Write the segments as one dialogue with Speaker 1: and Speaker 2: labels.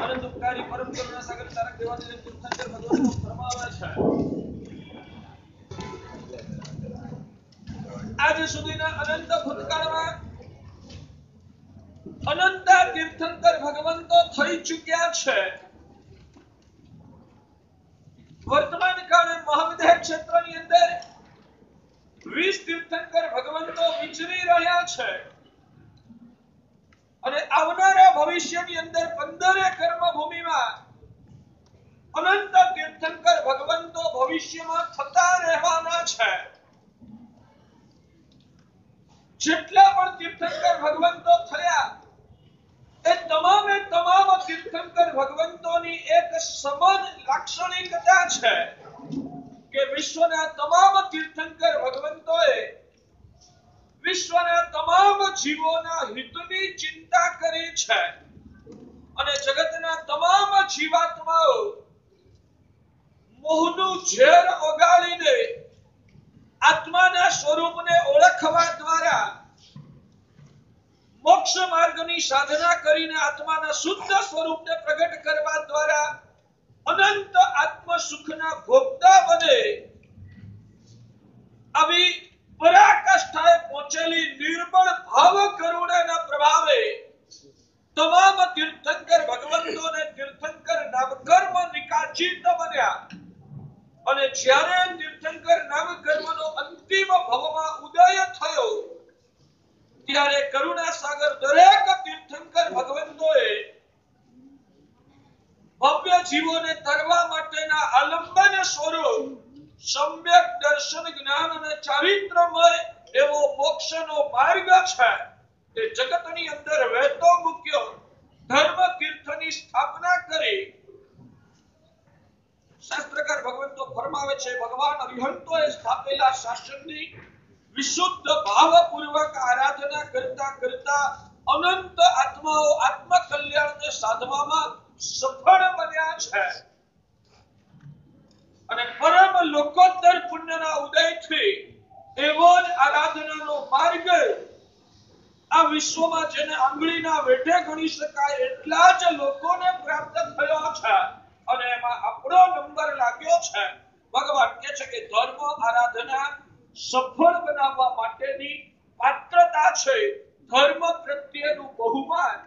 Speaker 1: અનંતકારી પરમ કરુણા સાગર તારક દેવાને તીર્થંકર ભગવાન ફરમાવે છે આજ સુધીના અનંત ભૂતકાળમાં અનંત તીર્થંકર ભગવંતો થઈ ચૂક્યા છે। વર્તમાન કાળે મહાવિદ્ય ક્ષેત્રની અંદર 20 તીર્થંકર ભગવંતો વિચરી રહ્યા છે અને આવનારા ભવિષ્યની અંદર 15 કર્મ ભૂમિમાં અનંત તીર્થંકર ભગવંતો ભવિષ્યમાં થતા રહેવાના છે। જેટલા પણ તીર્થંકર ભગવંતો થયા એ તમામ તીર્થંકર ભગવંતોની એક સમાન લાક્ષણિકતા છે કે વિશ્વના તમામ તીર્થંકર ભગવંતોએ વિશ્વના તમામ જીવોના હિતની ચિંતા કરી છે અને જગતના તમામ જીવાત્માઓ મોહનું ઝેર ઓગાળીને આત્માના સ્વરૂપને ઓળખવા દ્વારા મોક્ષ માર્ગની સાધના કરીને આત્માના શુદ્ધ સ્વરૂપને પ્રગટ કરવા દ્વારા અનંત આત્મ સુખના ભોગતા બને આવી પરાકાષ્ઠાએ પહોંચેલી નિર્મળ ભાવ કરુણાના પ્રભાવે તમામ તીર્થંકર ભગવંતોને તીર્થંકર નામકર્મ નિકાચિત બન્યા અને જ્યારે તીર્થંકર નામકર્મનો અંતિમ ભવમાં ઉદય થયો ત્યારે કરુણા સાગર દરેક તીર્થંકર ભગવંતોએ ભવ્ય જીવોને તરવા માટેના આલંબન સ્વરૂપ સમ્યક દર્શન જ્ઞાન અને ચારિત્રમય એવો મોક્ષનો માર્ગ છે તે જગતની અંદર વહેતો મૂક્યો ધર્મ તીર્થની સ્થાપના કરી શાસ્ત્રકાર ભગવંતો ફરમાવે છે ભગવાન અરિહંતોએ સ્થાપેલા શાસનની વિશુદ્ધ ભાવપૂર્વક આરાધના કરતા કરતા અનંત આત્માઓ આત્મ કલ્યાણને સાધવામાં સફળ બન્યા છે અને પરમ લોકોત્તર પુણ્યના ઉદયથી એવો જ આરાધનાનો માર્ગ આ વિશ્વમાં જેને આંગળીના વેઢે ગણી શકાય એટલા જ લોકોને પ્રાપ્ત થયો છે અને એમાં આપણો નંબર લાગ્યો છે। ભગવાન કહે છે કે ધર્મ આરાધના સફળ બનાવવા માટેની પાત્રતા છે ધર્મ પ્રત્યેનું બહુમાન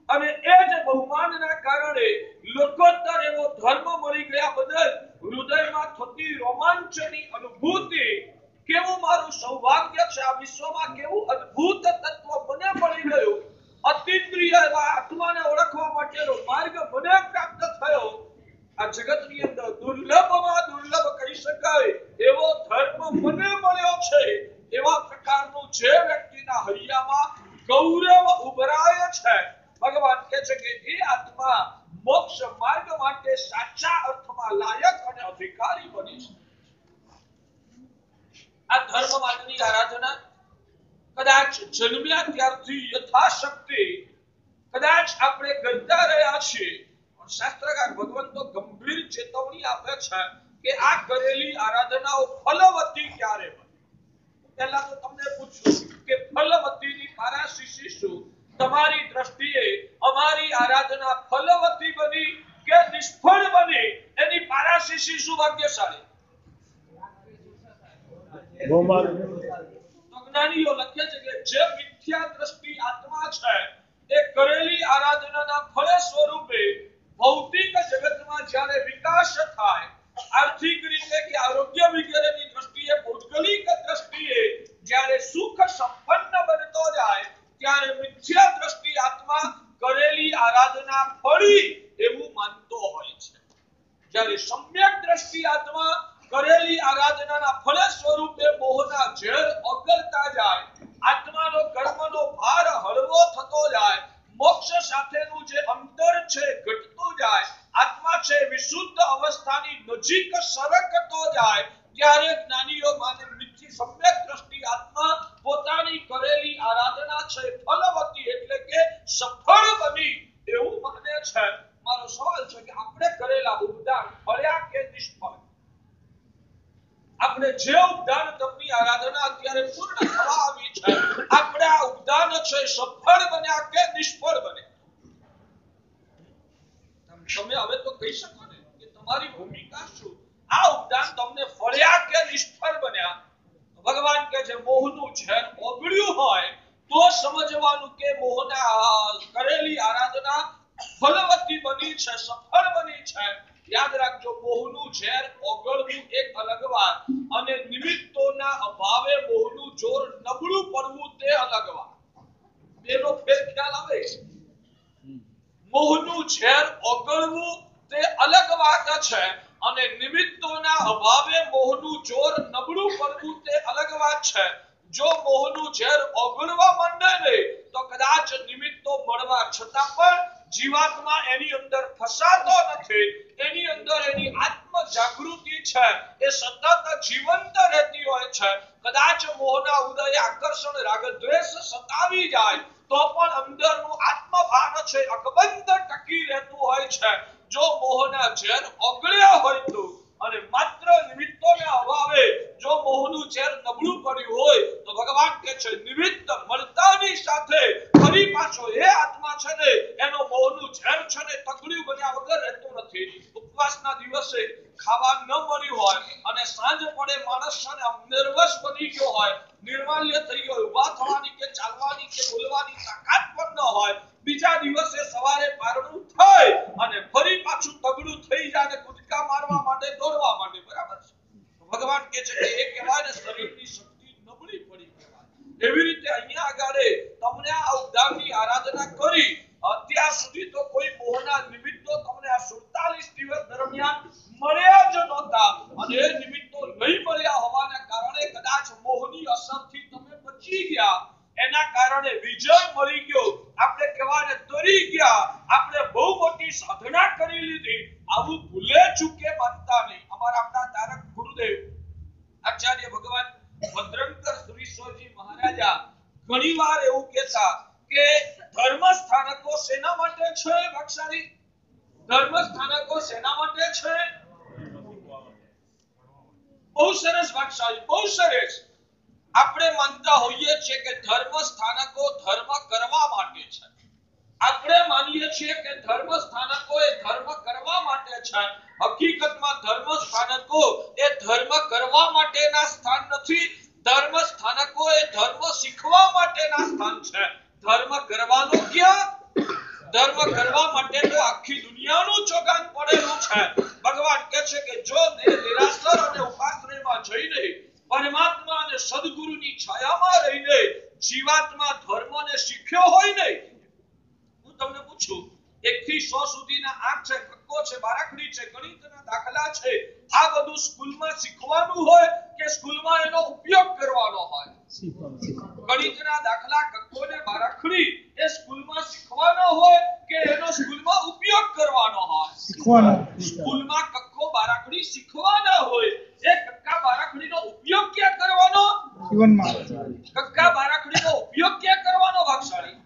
Speaker 1: અને એ જ બહુમાનના કારણે લોકોત્તર એવો ધર્મ મળી ગયા બદલ હૃદયમાં થતી રોમાંચની અનુભૂતિ કેવું મારું સૌભાગ્ય છે આ વિશ્વમાં કેવું અદ્ભુત તત્વ મને મળી ગયું અતિન્દ્રિય એવા આત્માને ઓળખવા માટેનો માર્ગ મને પ્રાપ્ત થયો આ જગતની અંદર દુર્લભમાં દુર્લભ કહી શકાય એવો ધર્મ મને મળ્યો છે એવા પ્રકારનું જે વ્યક્તિના હૈયામાં ગૌરવ ઉભરાય છે ભગવાન કહે છે કે એ આત્મા મોક્ષ માર્ગ માટે સાચા અર્થમાં લાયક અને અધિકારી બની છે। આ ધર્મ માર્ગની આરાધના કદાચ જન્મ્યા ત્યારથી યથાશક્તિ કદાચ આપણે કરતા રહ્યા છીએ શાસ્ત્રકાર ભગવંતો ગંભીર ચેતવણી આપે છે કે આ કરેલી આરાધનાઓ ફલવતી ક્યારે બને। પહેલા તો તમને પૂછું કે ફલવતીની પારાશીશી શું તમારી દ્રષ્ટિએ અમારી આરાધના ફલવતી બની કે નિષ્ફળ બની એની પારાશીશી શું ભાગ્યશાળી તો જ્ઞાનીઓ લખે છે કે જે મિથ્યા દ્રષ્ટિ આત્મા છે એ કરેલી આરાધનાના ફળ સ્વરૂપે ભૌતિક જગતમાં જ્યારે વિકાસ થાય આર્થિક રીતે કે આરોગ્ય વગેરેની દ્રષ્ટિએ ભૌગોલિક દ્રષ્ટિએ જ્યારે સુખ સંપન્ન બનતો જાય ત્યારે મિથ્યા દ્રષ્ટિ આત્મા કરેલી આરાધના ફળી એવું માનતો હોય છે જ્યારે સમ્યક દ્રષ્ટિ આત્મા કરેલી આરાધનાના ફળ સ્વરૂપે મોહના ઝેર ઓગળતા જાય આત્માનો કર્મનો ભાર હળવો થતો જાય મોક્ષ સાથેનું જે અંતર છે ઘટતું જાય આત્મા છે વિશુદ્ધ અવસ્થાની નજીક સરકતો જાય ત્યારે જ્ઞાનીઓ માને મિથ્યા સમ્યક દ્રષ્ટિ આત્મા પોતાની કરેલી આરાધના છે ફલવતી એટલે કે સફળ બની એવું માને છે। એ સફળ બન્યા કે નિષ્ફળ બન્યા? તમે હવે તો કહી શકો ને કે તમારી ભૂમિકા શું? આ ઉપદાન તમને ફળ્યા કે નિષ્ફળ બન્યા? ભગવાન કહે છે મોહનું ઝેર ઓગળ્યું હોય તો સમજવાનું કે મોહના કરેલી આરાધના ફલવતી બની છે, સફળ બની છે. યાદ રાખજો, મોહનું ઝેર ઓગળવું એક અલગ વાત અને નિમિત્તોના અભાવે મોહનું જોર નબળું પડવું તે અલગ વાત. બેનો ફેર ખ્યાલ આવે? મોહનું ઝેર ઓગળવું તે અલગ વાત છે અને નિમિત્તોના અભાવે મોહનું જોર નબળું પડવું તે અલગ વાત છે. જો મોહનું ઝેર ઓગળવા માંડે ને તો કદાચ નિમિત્તો મળવા છતાં પણ જીવાત્મા એની અંદર ફસાતો નથી. એની અંદર એની આત્મ જાગૃતિ છે એ સતત જીવંત રહેતી હોય છે. કદાચ મોહના ઉદય આકર્ષણ રાગ દ્વેષ સતાવી જાય તો પણ અંદરનું આત્મભાન છે અકબંધ ટકી રહેતું હોય છે. જો મોહના ઝેર ઓગળ્યા હોય તો અને માત્ર નિમિત્તોના અભાવે જો મોહનું ઝેર નબળું પડ્યું હોય તો ભગવાન કહે છે નિમિત્ત મળતાની સાથે ફરી પાછો એ આત્મા છે ને એનો મોહનું ઝેર છે ને તગડ્યું બન્યા વગર રહેતો નથી. ઉપવાસના દિવસે ખાવા ન મળ્યું હોય અને સાંજ પડે માણસ છે ને નર્વસ બની ગયો હોય, નિર્માલ્ય થઈ ગયો, ઊભા થવાની કે ચાલવાની કે બોલવાની તાકાત પણ ન હોય, બીજા દિવસે સવારે પારણું થઈ અને ફરી પાછું તગડું થઈ જાય અને કૂદકા મારવા માટે દોડવા માટે, બરાબર છે? ભગવાન કહે છે કે એ કહેવાય ને શરીરની શક્તિ નબળી પડી કહેવાય. એવી રીતે અહીંયા આગળ તમને આ ઉદ્ધારની આરાધના કરી અત્યાર સુધી તો કોઈ મોહના નિમિત્તો તમને આ 47 દિવસ દરમિયાન મળ્યા જ નહોતા અને એ નિમિત્તો નહીં મળ્યા હોવાના કારણે કદાચ મોહની અસરથી તમે બચી ગયા. એના કારણે વિજય મળી ગયો. આપણે કહેવાય તરી ગયા, આપણે બહુ મોટી સાધના કરી લીધી. આવું ભૂલે ચૂકે માનતા નહીં. અમારા આપણા તારક ગુરુદેવ આચાર્ય ભગવાન ભદ્રંકર સુરીશ્વરજી મહારાજા ઘણીવાર એવું કહેતા કે ધર્મ સ્થાનકો શેના માટે છે? ભાક્ષારી, ધર્મ સ્થાનકો શેના માટે છે? બહુ સરસ ભાક્ષારી, બહુ સરસ. આપણે માનતા હોઈએ છીએ કે ધર્મ સ્થાનકો ધર્મ કરવા માટે છે. આપણે માનીએ છીએ કે ધર્મ સ્થાનકો એ ધર્મ કરવા માટે છે. હકીકતમાં ધર્મ સ્થાનકો એ ધર્મ કરવા માટેના સ્થાન નથી. ધર્મ સ્થાનકો એ ધર્મ શીખવા માટેના સ્થાન છે. ધર્મ કરવાનો ક્યાં? ધર્મ કરવા માટે તો આખી દુનિયાનું ચોગાન પડેલું છે. ભગવાન કહે છે કે જો નિરાશર અને ઉપાશ્રયમાં જઈને પરમાત્મા અને સદગુરુની છાયામાં રહીને જીવાત્મા ધર્મને શીખ્યો હોય ને, હું તમને પૂછું 1 થી 100 સુધીના આંક છે, કક્કો છે, બારાખડી છે, ગણિતના દાખલા છે, આ બધું સ્કૂલમાં શીખવાનું હોય કે સ્કૂલમાં એનો ઉપયોગ કરવાનો હોય? ગણિતના દાખલા, કક્કો ને બારાખડી એ સ્કૂલમાં શીખવાનો હોય કે એનો સ્કૂલમાં ઉપયોગ કરવાનો હોય? સ્કૂલમાં કક્કો બારાખડી શીખવાના હોય. એ કક્કા બારાખડીનો ઉપયોગ ક્યાં કરવાનો? જીવનમાં. કક્કા બારાખડીનો ઉપયોગ ક્યાં કરવાનો ભાગશાળી?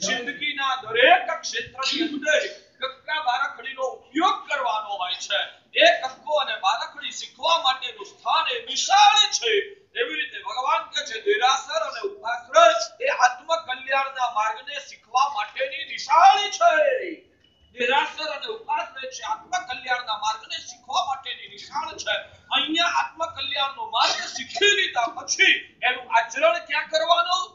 Speaker 1: જિંદગીના દરેક ક્ષેત્રની અંદર કક્કા બારાખડીનો ઉપયોગ કરવાનો હોય છે. એ કક્કો અને બારાખડી શીખવા માટેનું સ્થાન એ વિશાળ છે. એવી રીતે ભગવાન કહે છે દેરાસર અને ઉપાશ્રય એ આત્મકલ્યાણના માર્ગને શીખવા માટેની નિશાળી છે. દેરાસર અને ઉપાશ્રય છે આત્મકલ્યાણના માર્ગને શીખવા માટેની નિશાળ છે. અહીંયા આત્મકલ્યાણનો માર્ગ શીખી લીધા પછી એનું આચરણ ક્યાં કરવાનું?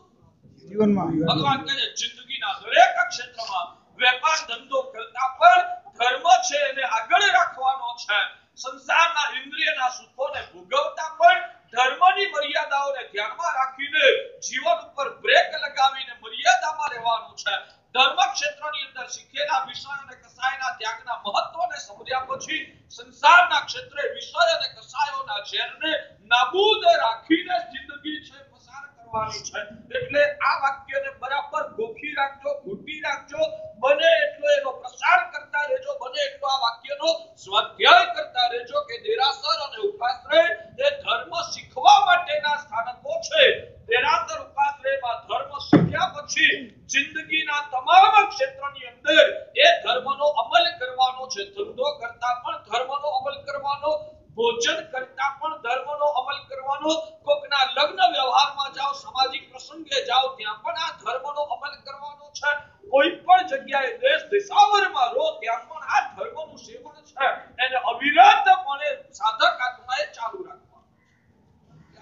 Speaker 1: જીવનમાં. ભગવાન કહે છે જિંદગીના દરેક ક્ષેત્રમાં વેપાર ધંધો કરતા પણ ધર્મ છે એને આગળ રાખવાનો છે. સંસારના ઇન્દ્રિયના સુખોને ભોગવતા પણ ધર્મની મર્યાદાઓને ધ્યાનમાં રાખીને જીવન ઉપર બ્રેક લગાવીને મર્યાદામાં રહેવાનું છે. ધર્મ ક્ષેત્રની અંદર શીખેલા વિષય અને કસાયના ત્યાગના મહત્વને સમજ્યા પછી સંસારના ક્ષેત્રે વિષય અને કસાયોના ઝેરને નાબૂદ રાખીને જિંદગી છે પસાર કરવાની છે. એટલે આ વાક્યને બરાબર ગોખી રાખજો, ઘૂંટી રાખજો. બને એટલો એનો પ્રસાર કરતા રહેજો, બને એટલો આ વાક્યનો સ્વાધ્યાય કરતા રહેજો કે દેરાસર અને ઉપાશ્રય એ ધર્મ શીખવા માટેના સ્થાનકો છે. દેરાસર ઉપાશ્રયમાં ધર્મ શીખ્યા પછી જિંદગીના તમામ ક્ષેત્રની અંદર એ ધર્મનો અમલ કરવાનો છે. ધંધો કરતા પણ ધર્મનો અમલ કરવાનો, ભોજન કરતા પણ ધર્મનો અમલ કરવાનો, કોકના લગ્ન વ્યવહારમાં જાઓ, સામાજિક પ્રસંગે જાઓ ત્યાં ત્યાં પણ આ ધર્મનો અમલ કરવાનો છે. કોઈ પણ જગ્યાએ દેશ દિશાવરમાં રહો ત્યાં પણ આ ધર્મનું સેવન છે એને અવિરતપણે સાધક આત્માએ ચાલુ રાખવાનું.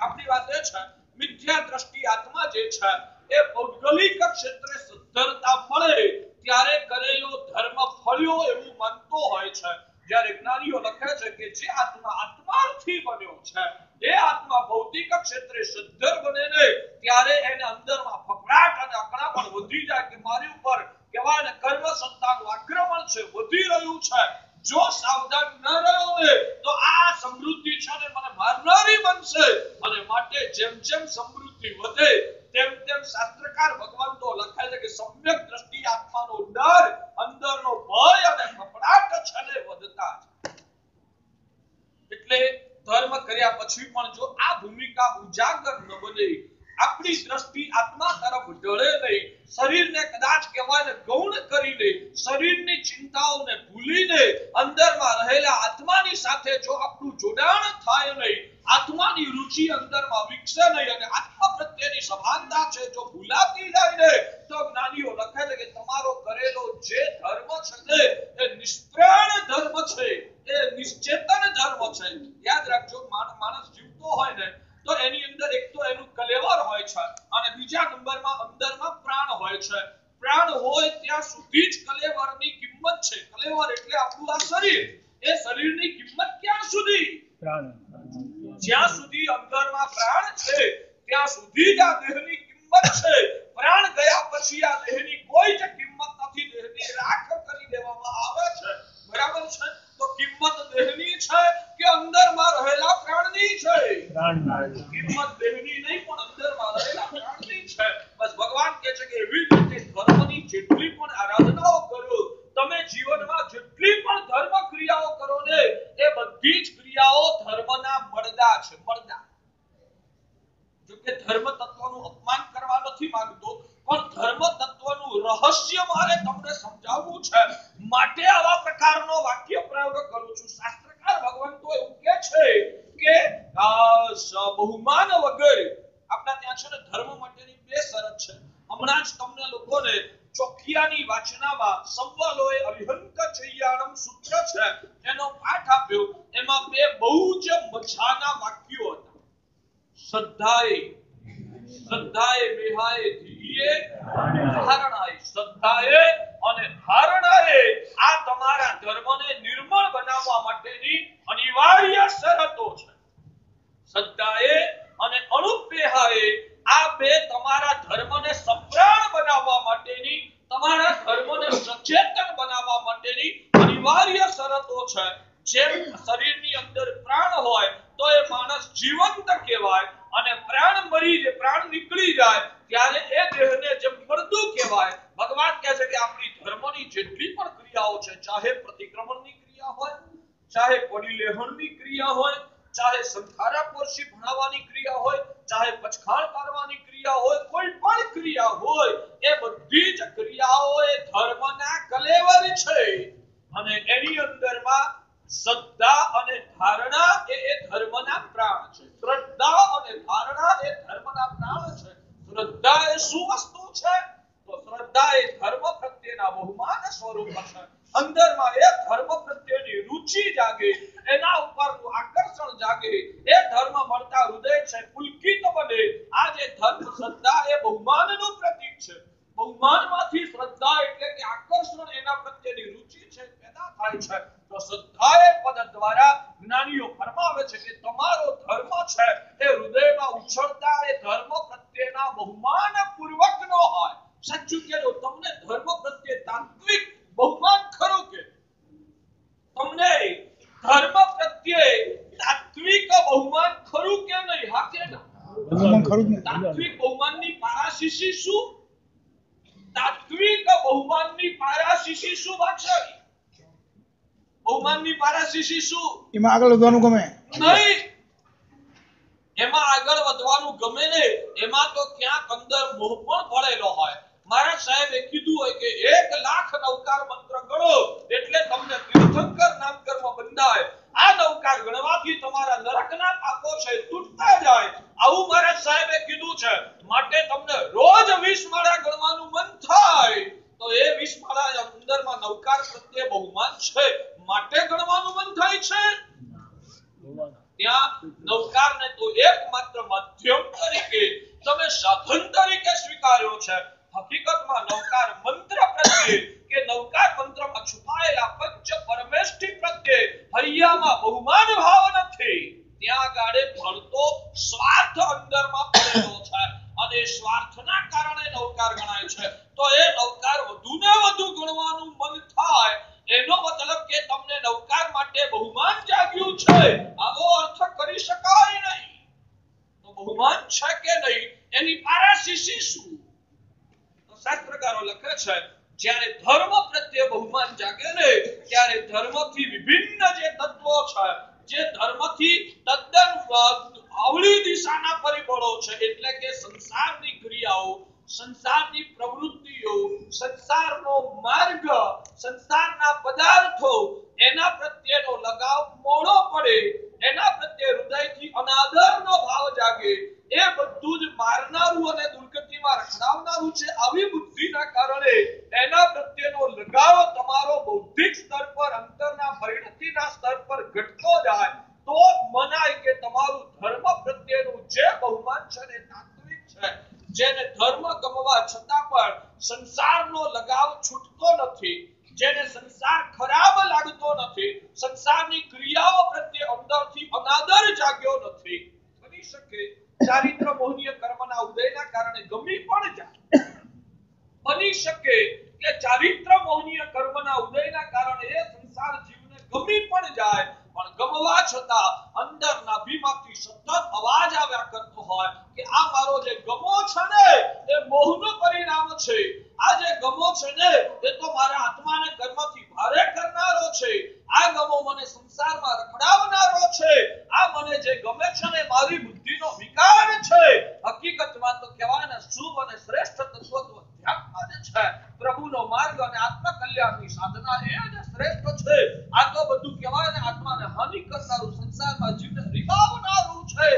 Speaker 1: આપણી વાત એ છે મિથ્યા દ્રષ્ટિ આત્મા જે છે એ ભૌગોલિક ક્ષેત્રે સદ્ધરતા મળે ત્યારે કરેલો ધર્મ ફળ્યો એવું માનતો હોય છે. જ્યારે જ્ઞાનીઓ લખે છે કે જે આત્મા આત્માથી બન્યો છે એ આત્મા ભૌતિક ક્ષેત્રે સદ્ધર બને ને ત્યારે એને અંદરમાં ફફડાટ અને અકળામણ વધી જાય કે મારી ઉપર કહેવાય ને કર્મ સત્તાનું આક્રમણ છે, વધી રહ્યું છે. જો સાવધાન ન રહ્યો ને તો આ સમૃદ્ધિ છે ને મને મારનારી બનશે. અને માટે જેમ જેમ સમૃદ્ધિ વધે તેમ તેમ શાસ્ત્રકાર ભગવાન તો લખાય છે કે સમ્યક દ્રષ્ટિ આત્માનો ડર, અંદરનો ભય અને ફફડાટ છે ને વધતા છે. એટલે ધર્મ કર્યા પછી પણ જો આ ભૂમિકા ઉજાગર ન બને, આપણી દ્રષ્ટિ આત્મા તરફ ઢળે નહીં, શરીરને કદાચ કહેવાય ને ગૌણ કરીને શરીરની ચિંતાઓને ભૂલીને અંદરમાં રહેલા આત્માની સાથે જો આપણું જોડાણ થાય નહીં, આત્માની રુચિ અંદરમાં વિકસે નહીં અને આત્મા પ્રત્યેની સભાનતા છે જો ભૂલાતી જાય ને તો જ્ઞાનીઓ લખે છે કે તમારો કરેલો જે ધર્મ છે ને એ નિષ્પ્રાણ ધર્મ છે, એ નિશ્ચેતન ધર્મ છે. યાદ રાખજો માણસ જીવતો હોય ને તો એની અંદર એક તો એનું કલેવર હોય છે અને બીજા નંબરમાં અંદરમાં પ્રાણ હોય છે. પ્રાણ હોય ત્યાં સુધી જ કલેવરની કિંમત છે. કલેવર એટલે આપણું આ શરીર, એ શરીરની કિંમત ક્યાં સુધી? પ્રાણ. જ્યાં સુધી અંદરમાં પ્રાણ છે ત્યાં સુધી જ આ દેહની કિંમત છે. પ્રાણ ગયા પછી આ દેહની કોઈ જ કિંમત નથી, દેહની રાખ કરી દેવામાં આવે છે. બરાબર છે? તો કિંમત દેહની છે કે અંદરમાં રહેલા પ્રાણની છે? કિંમત દેહની નહીં પણ અંદરમાં રહેલા પ્રાણની છે. બસ ભગવાન કહે છે કે એવી રીતે ધર્મની જેટલી પણ આરાધનાઓ કરો, તમે જીવનમાં જેટલી પણ ધર્મ ક્રિયાઓ કરો ને એ બધી જ ક્રિયાઓ ધર્મના મળદા છે. મળદા. જો કે ધર્મ તત્વનું અપમાન કરવા નથી માંગતો પણ ધર્મ તત્વનું રહસ્ય મારે તમને સમજાવવું છે માટે આવા પ્રકારનો વાક્ય પ્રયોગ કરું છું. શાસ્ત્રકાર ભગવાન તો એવું કહે છે કે બહુમાન વગર આપણા ત્યાં છે ને ધર્મ માટેની બે શરત છે. હમણાં જ તમને લોકોને ચોકિયાની વાચનામાં સંવલોએ અરિહંત ચૈયાણમ સૂત્ર છે એનો પાઠ આપ્યો. એમાં બે બહુ જ મજાના વાક્યો હતા. શ્રદ્ધાએ મેહાએ ધીએ ધારણાએ. શ્રદ્ધાએ અને ધારણાએ આ તમારા ધર્મને નિર્મળ બનાવવા માટેની અનિવાર્ય શરતો છે. શ્રદ્ધાએ અને અનુપેહાએ આ બે તમારા ધર્મને સપ્રાણ બનાવવા માટેની, તમારા ધર્મને સચેતન બનાવવા માટેની અનિવાર્ય શરતો છે. જેમ શરીરની અંદર પ્રાણ હોય તો એ માણસ જીવંત કહેવાય અને પ્રાણ નીકળી જાય ત્યારે એ દેહને જે મરદું કહેવાય. ભગવાન કહે છે કે આપણી ધર્મની જેટલી પણ ક્રિયાઓ છે, ચાહે પ્રતિક્રમણની ક્રિયા હોય, ચાહે પરિલેહણની ક્રિયા હોય, ચાહે સંખારા પોરશી ભણાવવાની ક્રિયા હોય, ચાહે પછખાણ પાડવાની ક્રિયા હોય, કોઈ પણ ક્રિયા હોય, એ બધી જ ક્રિયાઓ એ ધર્મના કલેવર છે. અને એની અંદરમાં શ્રદ્ધા અને ધારણા એ ધર્મના પ્રાણ છે. શ્રદ્ધા અને ધારણા એ ધર્મના પ્રાણ છે. શ્રદ્ધા એ શું વસ્તુ છે? તો શ્રદ્ધા એ ધર્મ પ્રત્યેના બહુમાન સ્વરૂપ છે. અંદરમાં એ ધર્મ પ્રત્યેની રુચિ જાગે, એના ઉપરનું આકર્ષણ જાગે, એ ધર્મ મળતા હૃદય છે પુલકિત બને. આ જે ધર્મ શ્રદ્ધા એ બહુમાનનું પ્રતીક છે. બહુમાનમાંથી શ્રદ્ધા એટલે કે આકર્ષણ, એના પ્રત્યેની રુચિ છે પેદા થાય છે. તો શ્રદ્ધા પદ દ્વારા જ્ઞાનીઓ ફરમાવે છે કે તમારો ધર્મ છે એ હૃદયમાં ઉછળતા એ ધર્મ પ્રત્યેના બહુમાન પૂર્વકનો હોય. સાચું કહેજો, તમને ધર્મ પ્રત્યે તાત્વિક બહુમાન ખરું કે? તમને ધર્મ પ્રત્યે તાત્વિક બહુમાન ખરું કે નહીં? હા કે ના? તાત્વિક બહુમાનની પારાશીશી શું? તાત્વિક બહુમાનની પારાશીશી શું વાંચવી? બહુમાનની પારાશીશી શું?
Speaker 2: એમાં આગળ વધવાનું ગમે
Speaker 1: નહીં. એમાં આગળ વધવાનું ગમે ને, એમાં તો ક્યાંક અંદર મોહ પણ ભળેલો હોય. મહારાજ સાહેબે કીધું હોય કે 1,00,000 નવકાર મંત્ર ગણો એટલે તમને તીર્થંકર નામકર્મ બંધાય. આ નવકાર ગણવાથી તમારા નરકના પાપો છે તૂટતા જાય. આવું મહારાજ સાહેબે કીધું છે. માટે માટે તમને રોજ 20 માળા ગણવાનું મન થાય તો એ 20 માળા અંદરમાં નવકાર પ્રત્યે બહુમાન છે માટે ગણવાનું મન થાય છે. ત્યાં નવકારને તો એકમાત્ર માધ્યમ તરીકે તમે સાધન તરીકે સ્વીકાર્યો છે. હકીકતમાં નવકાર મંત્ર પ્રત્યે કે નવકાર મંત્રમાં છુપાયેલા પંચ પરમેષ્ઠી પ્રત્યે હૈયામાં બહુમાન ભાવ નથી. ત્યાં ગાડે ભળતો સ્વાર્થ અંદરમાં પડેલો છે અને સ્વાર્થના કારણે નવકાર ગણાય છે. તો એ નવકાર વધુને વધુ ગણવાનું મન થાય એનો મતલબ કે તમને નવકાર માટે બહુમાન જાગ્યું છે આવો અર્થ કરી શકાય નહીં. તો બહુમાન છે કે નહીં એની પારાશીશી શું? તો શાસ્ત્રકારો લખે છે જ્યારે ધર્મ પ્રત્યે બહુમાન જાગે ને ત્યારે ધર્મથી વિભિન્ન જે તત્વો છે જે ધર્મથી તદ્દન આવળી દિશાના પરિબળો છે એટલે કે સંસારની ક્રિયાઓ સંસારની પ્રવૃત્તિઓ સંસારનો માર્ગ સંસારના પદાર્થો એના પ્રત્યેનો લગાવ મોડો પડે એના પ્રત્યે હૃદયથી અનાદરનો ભાવ જાગે એ બધું જ મારનારું અને દુર્ગતિમાં રખડાવનારું છે. આવી બુદ્ધિના કારણે એના પ્રત્યેનો લગાવ તમારો બૌદ્ધિક સ્તર પર અંતરના પરિણતિના સ્તર પર ઘટતો જાય તો મનાય કે તમારું ધર્મ પ્રત્યેનું જે બહુમાન છે ને તાત્વિક છે. જેને ધર્મ ગમવા છતાં પણ સંસારનો લગાવ છૂટતો નથી જેને સંસાર ખરાબ લાગતો નથી સંસારની ક્રિયાઓ પ્રત્યે અંદરથી અનાદર જાગ્યો નથી. બની શકે ચારિત્ર મોહનીય કર્મના ઉદયના કારણે ગમી પણ જાય. બની શકે કે ચારિત્ર મોહનીય કર્મના ઉદયના કારણે એ સંસાર જીવને ગમી પણ જાય પણ ગમવા છતાં અંદર નાભીમાંથી સતત અવાજ આવ્યા કરતો હોય કે આ મારો જે ગમો છે ને એ મોહનું પરિણામ છે. આ જે ગમો છે ને એ તો મારા આત્માને કર્મથી ભારે કરનારો છે. આ ગમો મને સંસારમાં રખડાવનારો છે. આ મને જે ગમે છે ને મારી બુદ્ધિનો વિકાર છે. હકીકતમાં તો કહેવાય ને શુભ અને શ્રેષ્ઠ તત્વ તો અધ્યાત્મ જ છે. પ્રભુનો માર્ગ અને આત્મ કલ્યાણની સાધના એ જ શ્રેષ્ઠ છે. આ તો બધું કહેવાય ને આત્માને હાનિ કરનારું સંસારમાં જીવને રીબાવનારું છે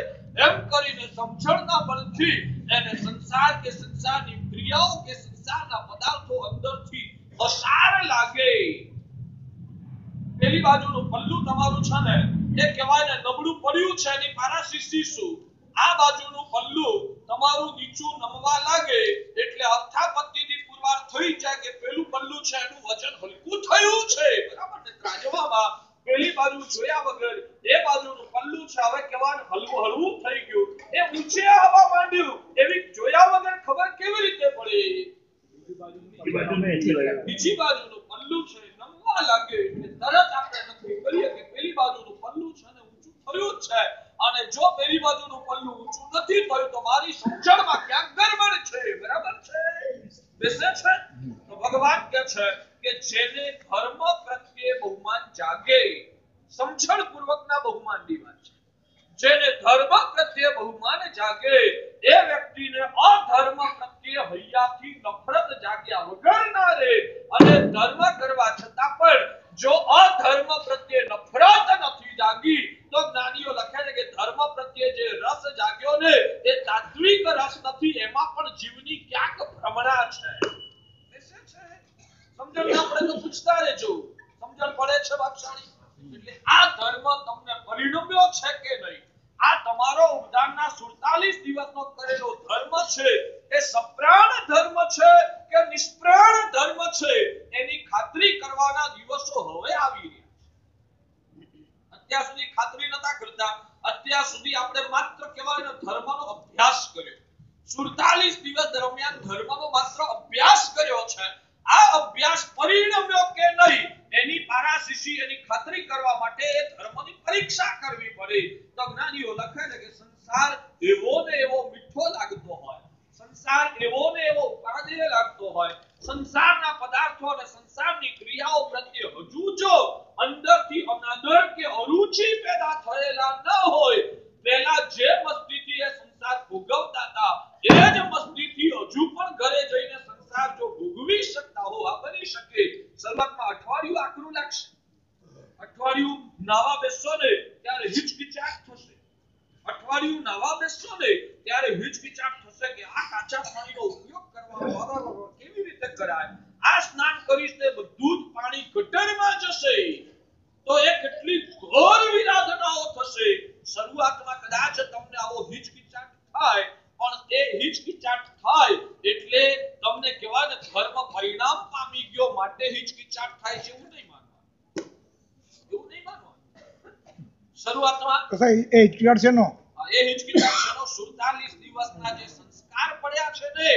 Speaker 1: એમ કરીને સમજણના બળથી એને સંસાર કે સંસારની ક્રિયાઓ કે સંસારના પદાર્થો અંદરથી અસાર લાગે. પેલી બાજુનું પલ્લું તમારું છે ને એ કહેવાય ને નબળું પડ્યું છે એની પારાશીશી શું? આ બાજુનું પલ્લું તમારું નીચું નમવા લાગે એટલે અર્થાપત્તિથી પુરવાર થઈ જાય કે પેલું પલ્લું છે એનું વજન હલકું થયું છે. બરાબર ને? ત્રાજવામાં પેલી બાજુ જોયા વગર એ બાજુનું પલ્લું છે હવે કહેવાય હલવું હલવું થઈ ગયું એ ઊંચે આવવા માંડ્યું એવી જોયા વગર ખબર કેવી રીતે પડે? બીજી બાજુનું પલ્લું છે નમવા લાગે એટલે તરત આપણે નક્કી કરીએ કે પેલી બાજુનું પલ્લું છે ને ઊંચું થયું છે અને જો પેલી બાજુનું પલ્લું ઊંચું નથી થયું તો મારી સમજણમાં ક્યાંક ગડબડ છે. બરાબર છે? બેસે છે? તો ભગવાન કહે છે કે જેને ધર્મ પ્રત્યે બહુમાન જાગે સમજણ પૂર્વકના બહુમાનની વાત છે. જેને ધર્મ પ્રત્યે બહુમાન જાગે એ વ્યક્તિને અધર્મ પ્રત્યે હૈયાથી નફરત જાગ્યા વગર ના રહે અને ધર્મ કરવા છતાં પણ જો અધર્મ પ્રત્યે નફરત નથી જાગી તો જ્ઞાનીઓ લખે છે કે ધર્મ પ્રત્યે જે રસ જાગ્યો ને એ તાત્વિક રસ નથી એમાં પણ જીવની ક્યાંક ભ્રમણા છે. સમજણ ના પડે તો પૂછતા રહેજો. સમજણ પડે છે બાપશાળી? એટલે આ ધર્મ તમને પરિણમ્યો છે કે નહીં? આ તમારો ઉદ્ધારના 47 દિવસનો કરેલો ધર્મ છે એ સપ્રાણ ધર્મ છે કે નિષ્પ્રાણ ધર્મ છે એની ખાતરી કરવાના દિવસો હવે આવી રહ્યા છે. અત્યાર સુધી ખાતરી નતા કરતા. અત્યાર સુધી આપણે માત્ર કહેવાય ધર્મનો અભ્યાસ કર્યો. 47 દિવસ દરમિયાન ધર્મનો માત્ર અભ્યાસ કર્યો છે. આ અભ્યાસ પરિણમ્યો કે નહીં એની પારાશીશી એની ખાતરી કરવા માટે એ ધર્મની પરીક્ષા કરવી પડે. તો જ્ઞાનીઓ લખે છે કે સંસાર એવો ને એવો મીઠો લાગતો હોય સંસાર એવો ને એવો ઉપાદેય લાગતો હોય સંસારના પદાર્થો અને સંસારની ક્રિયાઓ પ્રત્યે હજુ જો અંદરથી અનાદર કે અરુચિ પેદા થયેલા ન હોય પહેલા જે મસ્તીથી એ સંસાર ભોગવતા હતા એ જ મસ્તીથી હજુ પણ ઘરે જઈને સંસાર જો ભોગવી શકતા હો આ બની શકે. શરૂઆતમાં અઠવાડિયું આકરું લાગશે. અઠવાડિયું નાવા બેસો ને ત્યારે હિચકિચાટ થશે. અઠવાડિયું નાવા બેસો ને ત્યારે હિચકિચાટ થશે કે આ કાચા પાણીનો ઉપયોગ કરવાનો કેવી રીતે કરાય? આ સ્નાન કરીશ તે બધું જ પાણી ગટરમાં જશે તો એ કેટલી ઘોર વિરાધનાઓ થશે. શરૂઆતમાં કદાચ તમને આવો હિચકિચાટ થાય, પણ એ હિચકિચાટ થાય એટલે તમને કહેવાય ને ધર્મ પરિણામ પામી ગયો માટે હિચકિચાટ થાય છે એવું નહીં માનવાનું. એવું નહીં માનવાનું. શરૂઆતમાં
Speaker 2: એ હિચકિચાટ છે નો
Speaker 1: એ હિચકિચાટ છે નો 47 દિવસના જે સંસ્કાર પડ્યા છે ને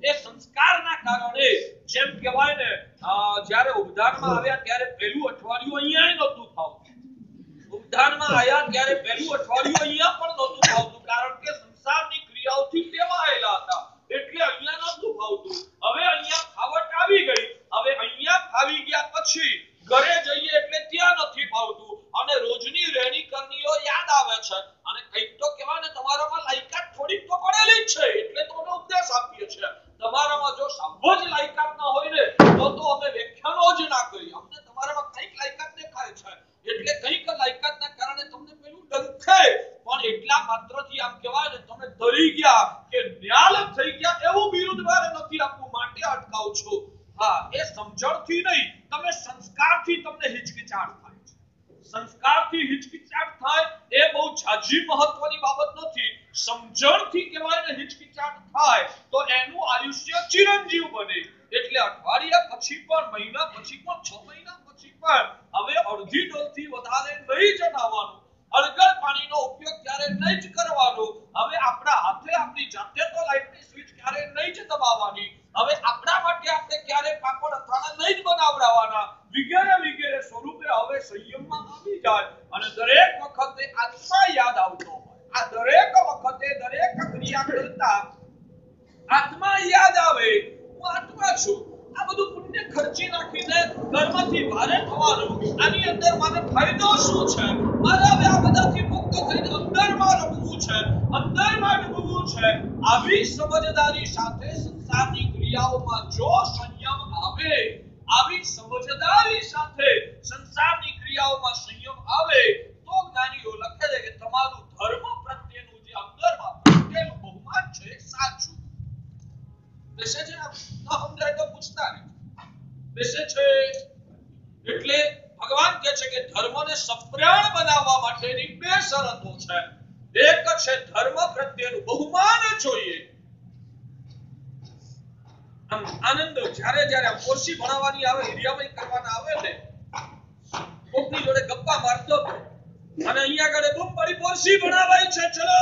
Speaker 1: એ સંસ્કારના કારણે જેમ કહેવાય ને જ્યારે ઉદ્ધારમાં આવ્યા ત્યારે પહેલું અઠવાડિયું અહીંયા નહોતું ફાવતું. ઉદ્ધારમાં આવ્યા ત્યારે પહેલું અઠવાડિયું અહીંયા પણ નહોતું ફાવતું, કારણ કે સંસારની ક્રિયાઓથી ટેવાયેલા હતા એટલે અહીંયા નહોતું ફાવતું. હવે અહીંયા ફાવટ આવી ગઈ. હવે અહીંયા ફાવી ગયા પછી ઘરે જઈએ એટલે ત્યાં નથી ફાવતું અને રોજની રહેણી કરણીઓ યાદ આવે છે અને કંઈક તો કહેવાય ને તમારામાં લાયકાત થોડીક તો પડેલી જ છે એટલે તો અમે ઉપદેશ આપીએ છીએ. તમારામાં જો સાવ જ લાયકાત ના હોય ને તો અમે વ્યાખ્યાનો જ ના કરીએ. અમને તમારામાં કંઈક લાયકાત દેખાય છે એટલે કંઈક લાયકાતના કારણે તમને પેલું ડંખે, પણ એટલા માત્રથી આમ કહેવાય ને તમે ધરી ગયા કે ન્યાલ થઈ ગયા એવું બિરુદ મારે નથી આપવું માટે અટકાવ છો. હા, એ સમજણથી નહીં, તમે સંસ્કારથી તમને હિચકિચાટ થાય છે. સંસ્કારથી હિચકિચાટ થાય એ બહુ ઝાઝી મહત્વની બાબત નથી. સમજણથી કહેવાય ને હિચકિચાટ થાય તો એનું આયુષ્ય ચિરંજીવ બને. એટલે અઠવાડિયા પછી પણ, મહિના પછી પણ, 6 મહિના પછી પણ હવે અડધી ડોલથી વધારે નહીં જણાવવાનું. અળગળ પાણીનો ઉપયોગ ક્યારે નહીં જ કરવાનો. હવે આપણા હાથે આપણી જાતે તો લાઈટની સ્વિચ ક્યારે નહીં જ દબાવવાની. હવે આપણા માટે આપણે ક્યારે પાપડ અથાણા નહીં જ બનાવડાવવાના વગેરે વગેરે સ્વરૂપે હવે સંયમમાં આવી જાય અને દરેક વખતે આત્મા યાદ આવતો હોય. આ દરેક વખતે દરેક ક્રિયા કરતા આત્મા યાદ આવે, હું આત્મા છું. આ બધું પુણ્ય ખર્ચી નાખીને કર્મથી ભારે થવાનું, આની અંદર મને ફાયદો શું છે? મારે હવે આ બધાથી મુક્ત થઈને અંદરમાં રમવું છે, અંદરમાં ડૂબવું છે. આવી સમજદારી સાથે સંસારની ક્રિયાઓમાં જો સંયમ આવે, આવી સમજદારી સાથે સંસારની ક્રિયાઓમાં સંયમ આવે તો જ્ઞાનીઓ લખે છે કે તમારું ધર્મ પ્રત્યેનું જે અંદરમાં પ્રત્યેનું બહુમાન છે સાચું બેસે છે. ન સમજાય તો પૂછતા નહીં. બેસે છે એટલે ભગવાન કહે છે કે ધર્મને સપ્રાણ બનાવવા માટેની 2 શરતો છે. એક છે ધર્મ પ્રત્યેનું બહુમાન જોઈએ. આનંદ જ્યારે પોરસી ભણાવવાની આવે, હિરિયામણી કરવાના આવે ને, કોકની જોડે ગપ્પા મારતો અને અહીંયા આગળ બૂમ પડી પોરસી ભણાવાય છે ચલો,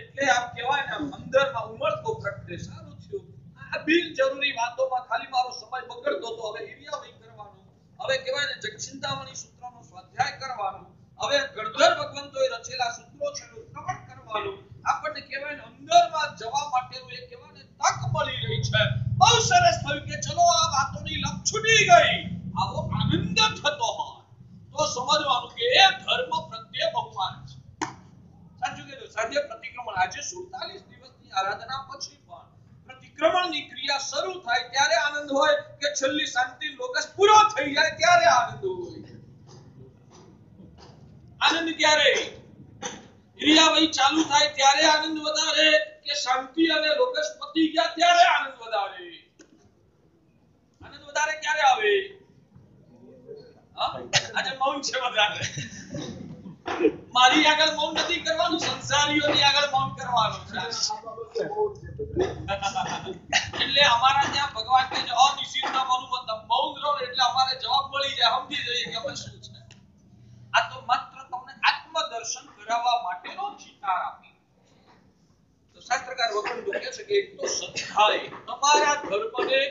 Speaker 1: એટલે આમ કહેવાય ને અંદરમાં ઉમળતો પ્રગટે સારું થયું. આ બિનજરૂરી વાતોમાં ખાલી મારો સમય બગડતો તો હવે હિરિયામણી કરવાનું, હવે કહેવાય ને જગચિંતામણી સૂત્રનો સ્વાધ્યાય કરવાનું, હવે ગણધર ભગવંતોએ રચેલા સૂત્રો છે એનું શ્રવણ કરવાનું. આપણને કહેવાય ને અંદરમાં જવા માટેનું એ કહેવાય ને તક મળી રહી છે. બહુ સરસ થયું કે ચલો આ વાતોની લપ છૂટી ગઈ. આવો આનંદ થતો હોય તો સમજવાનું કે એ ધર્મ પ્રત્યે બહુમાન છે. સાચું કીધું. સાધ્ય પ્રતિક્રમણ આજે 47 દિવસની આરાધના પછી પણ પ્રતિક્રમણની ક્રિયા શરૂ થાય ત્યારે આનંદ હોય કે છેલ્લી શાંતિ લોકસ પૂરો થઈ જાય ત્યારે આનંદ હોય. આનંદ ક્યારે? ક્રિયાવહી ચાલુ થાય ત્યારે આનંદ વધારે કે શાંતિ અને લોકસ પતી ગયા ત્યારે આનંદ વધારે? આનંદ વધારે ક્યારે આવે? આજે મૌન છે વધારે. મારી આગળ મૌન નથી કરવાનું, સંસારીઓની આગળ મૌન કરવાનું છે. એટલે અમારા ત્યાં ભગવાન કહે છે અનિશ્ચિતતા મનુમતમ, મૌન રહો એટલે અમારે જવાબ મળી જાય, સમજી જઈએ કે હવે શું છે. આ તો માત્ર તમને આત્મદર્શન કરાવવા માટેનો ચિતાર આપી. તો શાસ્ત્રકાર વખંડો કહે છે કે એક તો સત્તાય તમારા ધર્મને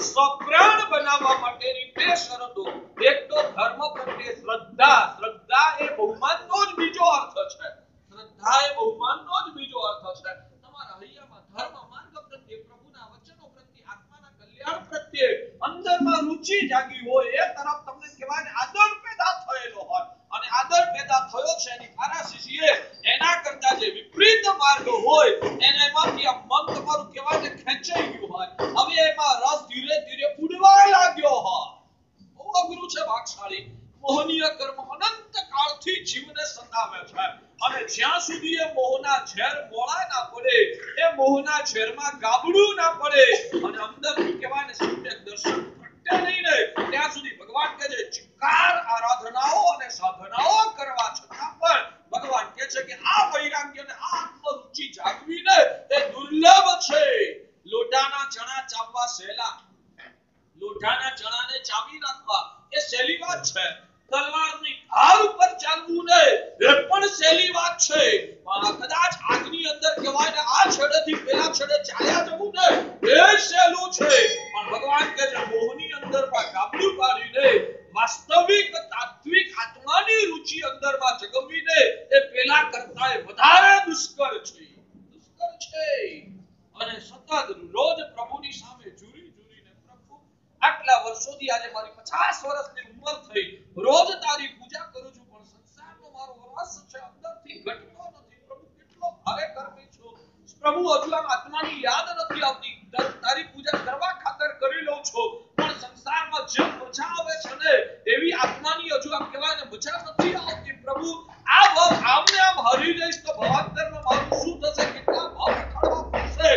Speaker 1: સપ્રાણ બનાવવા માટેની 2 શરતો. એક તો ધર્મ પ્રત્યે શ્રદ્ધા. શ્રદ્ધા એ બહુમાનનો જ બીજો અર્થ છે. શ્રદ્ધા એ બહુમાનનો જ બીજો અર્થ છે. તમારા હૈયામાં ધર્મ માર્ગ પ્રત્યે, પ્રભુના વચનો પ્રત્યે, આત્માના કલ્યાણ પ્રત્યે અંદરમાં રુચિ જાગી હોય, એ તરફ તમને કહેવાય ને આદર પેદા થયેલો હોય અને આદર પેદા થયો છે એની પારાશીએ એના કરતા જે વિપરીત માર્ગ હોય એનામાંથી આ મન તમારું કહેવાય ને ખેંચાઈ ગયું હોય, હવે એમાં રસ ધીરે ધીરે ઉડવા લાગ્યો હોય. બહુ અઘરું છે ભાગશાળી. મોહનીય કર્મ અનંત કાળથી જીવને સતાવે છે અને જ્યાં સુધી એ મોહના ઝેર મોળા ના પડે, એ મોહના ઝેરમાં ગાબડું ના પડે અને અંદરથી કહેવાય ને સમ્યક દર્શન પ્રગટે નહીં ને ત્યાં સુધી ભગવાન કહે છે ચિકાર આરાધનાઓ અને સાધનાઓ કરવા છતાં પણ ભગવાન કહે છે કે આ વૈરાગ્ય અને આ આત્મરુચિ જાગવીને એ દુર્લભ છે. લોઢાના ચણા ચાવવા સહેલા, લોઢાના ચણાને ચાવી રાખવા એ સહેલી વાત છે. તલવારની ધાર ઉપર ચાલવું ને એ પણ સહેલી વાત છે. કદાચ આગની અંદર કહેવાય ને આ છેડેથી પેલા છેડે ચાલ્યા જવું ને એ સહેલું છે. પણ ભગવાન કહે છે મોહની અંદરમાં ગાબડું પાડીને વાસ્તવિક તાત્વિક આત્માની રુચિ અંદરમાં જગવીને એ પેલા કરતા વધારે દુષ્કર છે, દુષ્કર છે. અને સતત રોજ પ્રભુની સામે ઝૂરીને પ્રભુ આટલા વર્ષોથી આજે મારી 50 વર્ષની ઉંમર થઈ, રોજ તારી પૂજા કરું છું પણ સંસારનો મારો રસ છે અંદરથી ઘટતો નથી. પ્રભુ કેટલો ભારે કર્મી છું પ્રભુ, હજુ આમ આત્માની યાદ નથી આવતી. તારી પૂજા કરવા ખાતર કરી લઉં છું પણ સંસારમાં જે મજા આવે છે ને એવી આત્માની હજુ આમ કહેવાય ને મજા નથી આવતી. પ્રભુ આ ભાવ આમને આમ હરી જઈશ તો ભવાંતરમાં મારું શું થશે? કેટલા ભાવ રખડવા પડશે?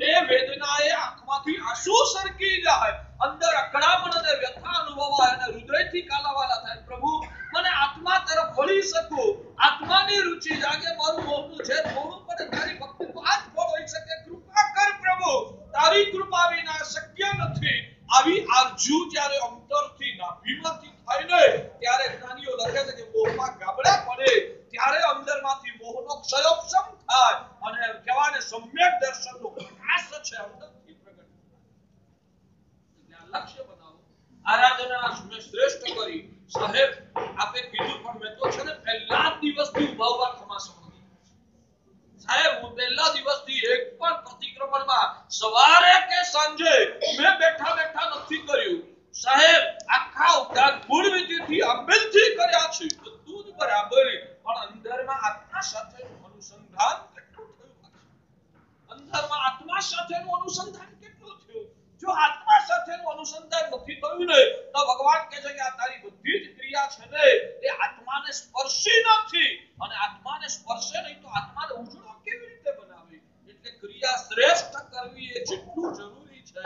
Speaker 1: એ વેદનાએ આંખમાંથી આંસુ સરકી જાય, અંદર અકળામણ અને વ્યથા અનુભવાય અને હૃદયથી કાલાવાલા થાય. પ્રભુ મને આત્મા તરફ વળી શકું, આત્માની રુચિ જાગે, મારું મોહનું છે થોડું પણ તારી ભક્તિનું આ જ ફળ હોઈ શકે. કૃપા કર પ્રભુ, તારી કૃપા વિના શક્ય નથી. આવી આરજુ જ્યારે અંતરથી નાભીમાંથી થાય ને ત્યારે જ્ઞાનીઓ લખે છે કે મોહમાં ગાબડા પડે ત્યારે અંદરમાંથી મોહનો ક્ષયોપશમ થાય અને કહેવાય ને સમ્યક દર્શનનો પ્રકાશ છે અંદરથી પ્રગટ થાય. લક્ષ્ય બનાવો, આરાધના મેં શ્રેષ્ઠ કરી. સાહેબ આપે કીધું પણ મેં તો છે ને પહેલા દિવસથી ઉભાવવા ખમાસો સાહેબ, હું પહેલા દિવસથી એક પણ પ્રતિક્રમણમાં સવારે કે સાંજે મેં બેઠા નથી કર્યું. સાહેબ આખા ઉપરાંત મૂળ વિધિથી અમલથી કર્યા છે બધું જ બરાબર, પણ અંદરમાં આત્મા સાથેનું અનુસંધાન કેટલું થયું? અંદરમાં આત્મા સાથેનું અનુસંધાન કેટલું થયું? જો આત્મા સાથેનું અનુસંધાન નથી થયું ને તો ભગવાન કહે છે કે આ તારી બધી જ ક્રિયા છે ને એ આત્માને સ્પર્શી નથી, અને આત્માને સ્પર્શે નહીં તો આત્માને ઉજળો કેવી રીતે બનાવે? એટલે ક્રિયા શ્રેષ્ઠ કરવી એ જેટલું જરૂરી છે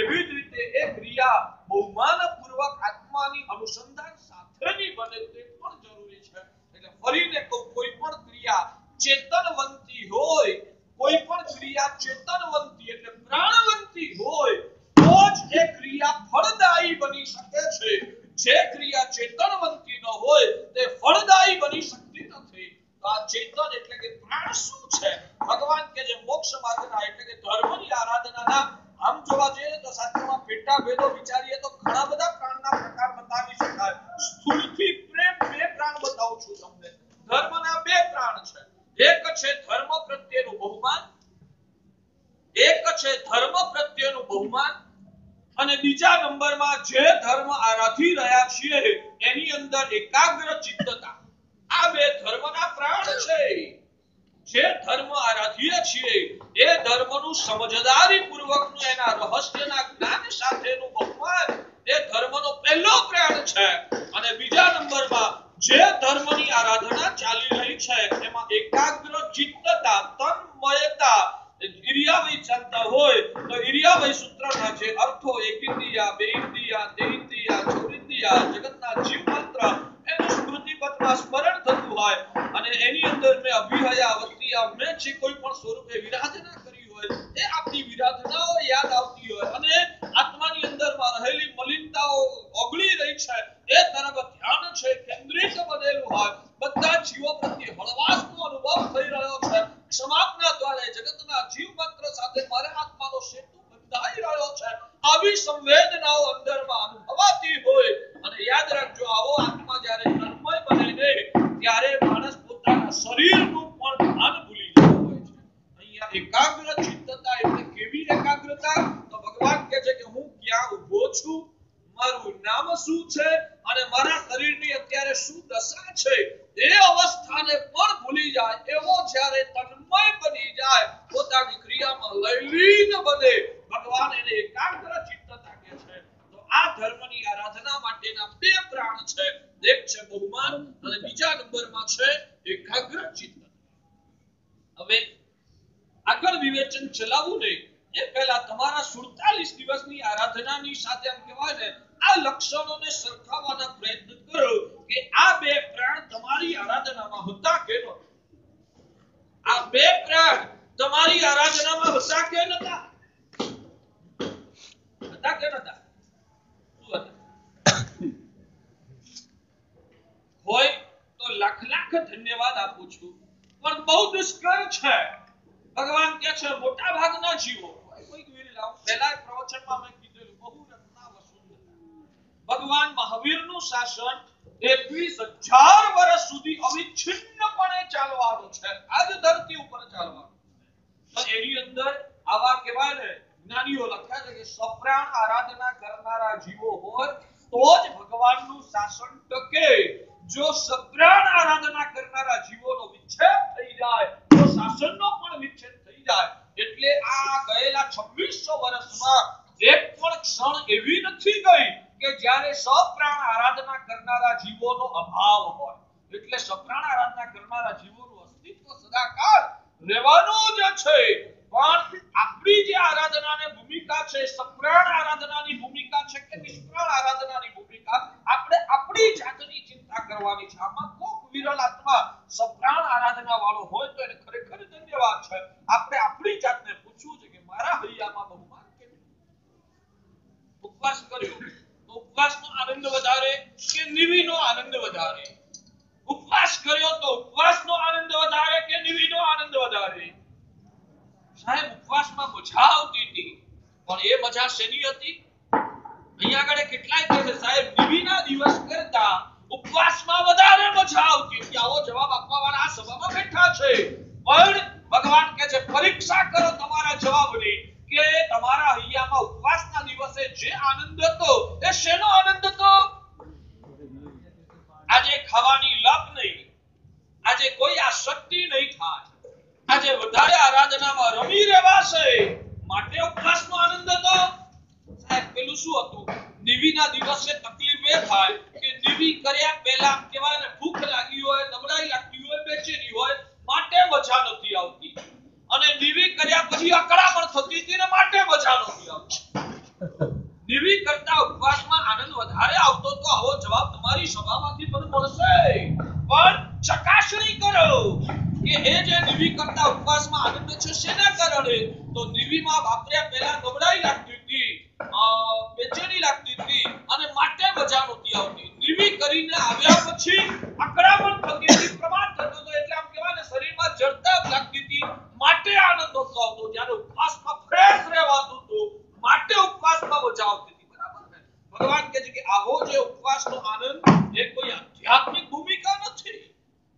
Speaker 1: એવી જ રીતે એ ક્રિયા બહુમાનપૂર્વક આત્માની અનુસંધાન સાથેની બને તે પણ જરૂરી છે. એટલે ફરીને કોઈ પણ ક્રિયા ચેતનવંતી હોય, કોઈ પણ ક્રિયા ચેતનવંતી એટલે પ્રાણવંતી હોય તો જ એ ક્રિયા ફળદાયી બની શકે છે. જે ક્રિયા ચેતનવંતી ન હોય તે ફળદાયી બની શકતી નથી. તો આ ચેતન એટલે કે પ્રાણ શું છે? ભગવાન કે જે મોક્ષ માર્ગના એટલે કે ધર્મની આરાધનાના આમ જોવા જઈએ તો શાસ્ત્રમાં પેટા ભેદો વિચારીએ તો ઘણા બધા પ્રાણના પ્રકાર બતાવી શકાય. સ્થૂળથી પ્રેમ બે પ્રાણ બતાવું છું તમને. ધર્મના બે પ્રાણ છે. એક છે ધર્મ પ્રત્યેનું બહુમાન, એક છે ધર્મ પ્રત્યેનું બહુમાન, અને બીજા નંબરમાં જે ધર્મ આરાધી રહ્યા છીએ એની અંદર એકાગ્ર ચિત્તતા. આ બે ધર્મના પ્રાણ છે. જે ધર્મ આરાધીએ છીએ એ ધર્મનું સમજદારી પૂર્વકનું એના રહસ્યના જ્ઞાન સાથેનું બહુમાન એ ધર્મનો પહેલો પ્રાણ છે. અને બીજા નંબરમાં જે ધર્મની આરાધના ચાલી રહી છે એમાં એકાગ્ર ચિત્તતા, તન્મયતા, ઇરિયાવય ચાલતા હોય તો ઇરિયાવય સૂત્રના જે અર્થો એකිન્દ્રિયા, બેઇન્દ્રિયા, દેઇન્દ્રિયા, ચોરિન્દ્રિયા, જગતના જીવ માત્ર એનું સ્મૃતિપથમાં સ્મરણ થતું હોય અને એની અંદર મેં અભિહયા વત્તિયા મેં જે કોઈ પણ સ્વરૂપે વિરાધના કરી હોય એ આપણી વિરાધનાઓ યાદ આવતી હોય અને આત્માની અંદરમાં રહેલી મલિનતાઓ ઓગળી રહી છે એ તરફ ધ્યાન છે કેન્દ્રિત બનેલું હોય, બધા જીવો પ્રત્યે હળવાશનો અનુભવ થઈ રહ્યો છે, ક્ષમાપના દ્વારા જગતના જીવ માત્ર સાથે મારા આત્માનો સેતુ બંધાઈ રહ્યો છે, આવી સંવેદનાઓ અંદરમાં અનુભવાતી હોય. અને યાદ રાખજો આવો આત્મા જ્યારે તન્મય બને ને ત્યારે માણસ પોતાના શરીરનું પણ ભાન ભૂલી જતો હોય છે. અહીંયા એકાગ્ર ચિત્તતા એટલે કેવી એકાગ્રતા? તો ભગવાન કહે છે કે હું ક્યાં ઊભો છું, મારું નામ શું છે અને મારા શરીરની અત્યારે શું દશા છે એ અવસ્થાને પણ ભૂલી જાય એવો જ્યારે તન્મય બની જાય, પોતાની ક્રિયામાં લયલીન બને, ભગવાન એને એકાગ્ર ચિત્તતા કહે છે. તો આ ધર્મની આરાધના માટેના બે પ્રાણ છે, એક છે બહુમાન અને બીજા નંબરમાં છે એકાગ્ર ચિત્તતા. હવે આગળ વિવેચન ચલાવવું નહીં એ પહેલા તમારા 47 દિવસની આરાધનાની સાથે એમ કહેવાય ને આ લક્ષણોને સરખાવવાના પ્રયત્ન કરો કે આ બે પ્રાણ તમારી આરાધનામાં હતા કે નહોતા. આ બે પ્રાણ તમારી આરાધનામાં હતા કે નહોતા? હતા કે નહોતા? શું હતા? હોય તો લાખ લાખ ધન્યવાદ આપું છું, પણ બહુ દુષ્કર છે. ભગવાન કહે છે મોટા ભાગના જીવો કોઈ વીર લાવ પહેલા પ્રવચનમાં મેં કીધેલું બહુ રત્ના વસુંધરા ભગવાન મહાવીરનું શાસન 21,000 વર્ષ સુધી અવિચ્છિન્નપણે ચાલવાનું છે. આજ ધરતી ઉપર ચાલવાનું. તો એની અંદર આવા કહેવાય ને જ્ઞાનીઓ લખ્યા છે કે સપ્રાણ આરાધના કરનારા જીવો હોય તો જ ભગવાનનું શાસન ટકે. જો સપ્રાણ આરાધના કરનારા જીવોનો વિચ્છેદ થઈ જાય તો શાસનનો પણ વિચ્છેદ થઈ જાય. એટલે આ ગયેલા 2600 વર્ષમાં એક પણ ક્ષણ એવી નથી ગઈ કે જ્યારે સપ્રાણ આરાધના કરનારા જીવોનો અભાવ હોય. એટલે સપ્રાણ આરાધના કરનારા જીવોનું અસ્તિત્વ સદાકાળ રહેવાનું જ છે. પણ આપણી જે આરાધનાની ભૂમિકા છે સપ્રાણ આરાધનાની ભૂમિકા છે કે નિષ્પ્રાણ આરાધનાની ભૂમિકા આપણે આપણી જાતની ચિંતા કરવાની છે. આમાં કોક વિરલ આત્મા સપ્રાણ આરાધના વાળો હોય તો એને ખરેખર ધન્યવાદ છે. આપણે આપણી જાતને પૂછવું છે કે મારા હૈયામાં બહુમાન કેવું? ઉપવાસ કર્યો તો ઉપવાસનો આનંદ વધારે કે નિવિનો આનંદ વધારે? ઉપવાસ કર્યો તો ઉપવાસનો આનંદ વધારે કે નિવિનો આનંદ વધારે? સાહેબ ઉપવાસમાં મજા આવતી હતી, પણ એ મજા શેની હતી? અહીંયા આગળ કેટલાય કહે છે સાહેબ નિવિના દિવસ કરતા ઉપવાસમાં વધારે મજા આવતી હતી. આવો જવાબ આપવા વાળા આ સભામાં બેઠા છે. પણ ભગવાન કહે છે પરીક્ષા કરો તમારા જવાબની કે તમારા હૈયામાં ઉપવાસના દિવસે જે આનંદ હતો એ શેનો આનંદ હતો? આજે ખાવાની લપ નહીં, આજે કોઈ આસક્તિ નહીં થાય, આજે વધારે આરાધનામાં રમી રહેવાશે માટે ઉપવાસનો આનંદ હતો. સાહેબ પેલું શું હતું? નિવિના દિવસે તકલીફ એ થાય કે નિવિ કર્યા પહેલા કહેવાય ને ભૂખ લાગી હોય, નબળાઈ લાગતી હોય, બેચેની હોય માટે મજા નથી આવતી, અને નિવિ કર્યા પછી અકળામણ થતી હતી ને માટે મજા નથી આવતી. નિવિ કરતા ઉપવાસમાં આનંદ વધારે આવતો તો આવો જવાબ તમારી સભામાંથી મને મળશે. પણ ચકાસણી કરો કે એ જે નિવિ કરતા ઉપવાસમાં આનંદ છે શેના કારણે? તો નિવિમાં વાપર્યા પહેલા નબળાઈ લાગતી હતી, બેચેની લાગતી હતી અને માટે મજા નહોતી આવતી. નિવિ કરીને આવ્યા પછી અકળામણ થતી હતી, પ્રમાદ થતો હતો, એટલે આમ કહેવાય ને શરીરમાં જડતા લાગતી હતી માટે આનંદ નહોતો આવતો. જ્યારે ઉપવાસમાં ફ્રેશ રહેવાતું હતું માટે ઉપવાસમાં મજા આવતી હતી. બરાબર ને? ભગવાન કહે છે કે આવો જે ઉપવાસનો આનંદ એ કોઈ આધ્યાત્મિક ભૂમિકા નથી,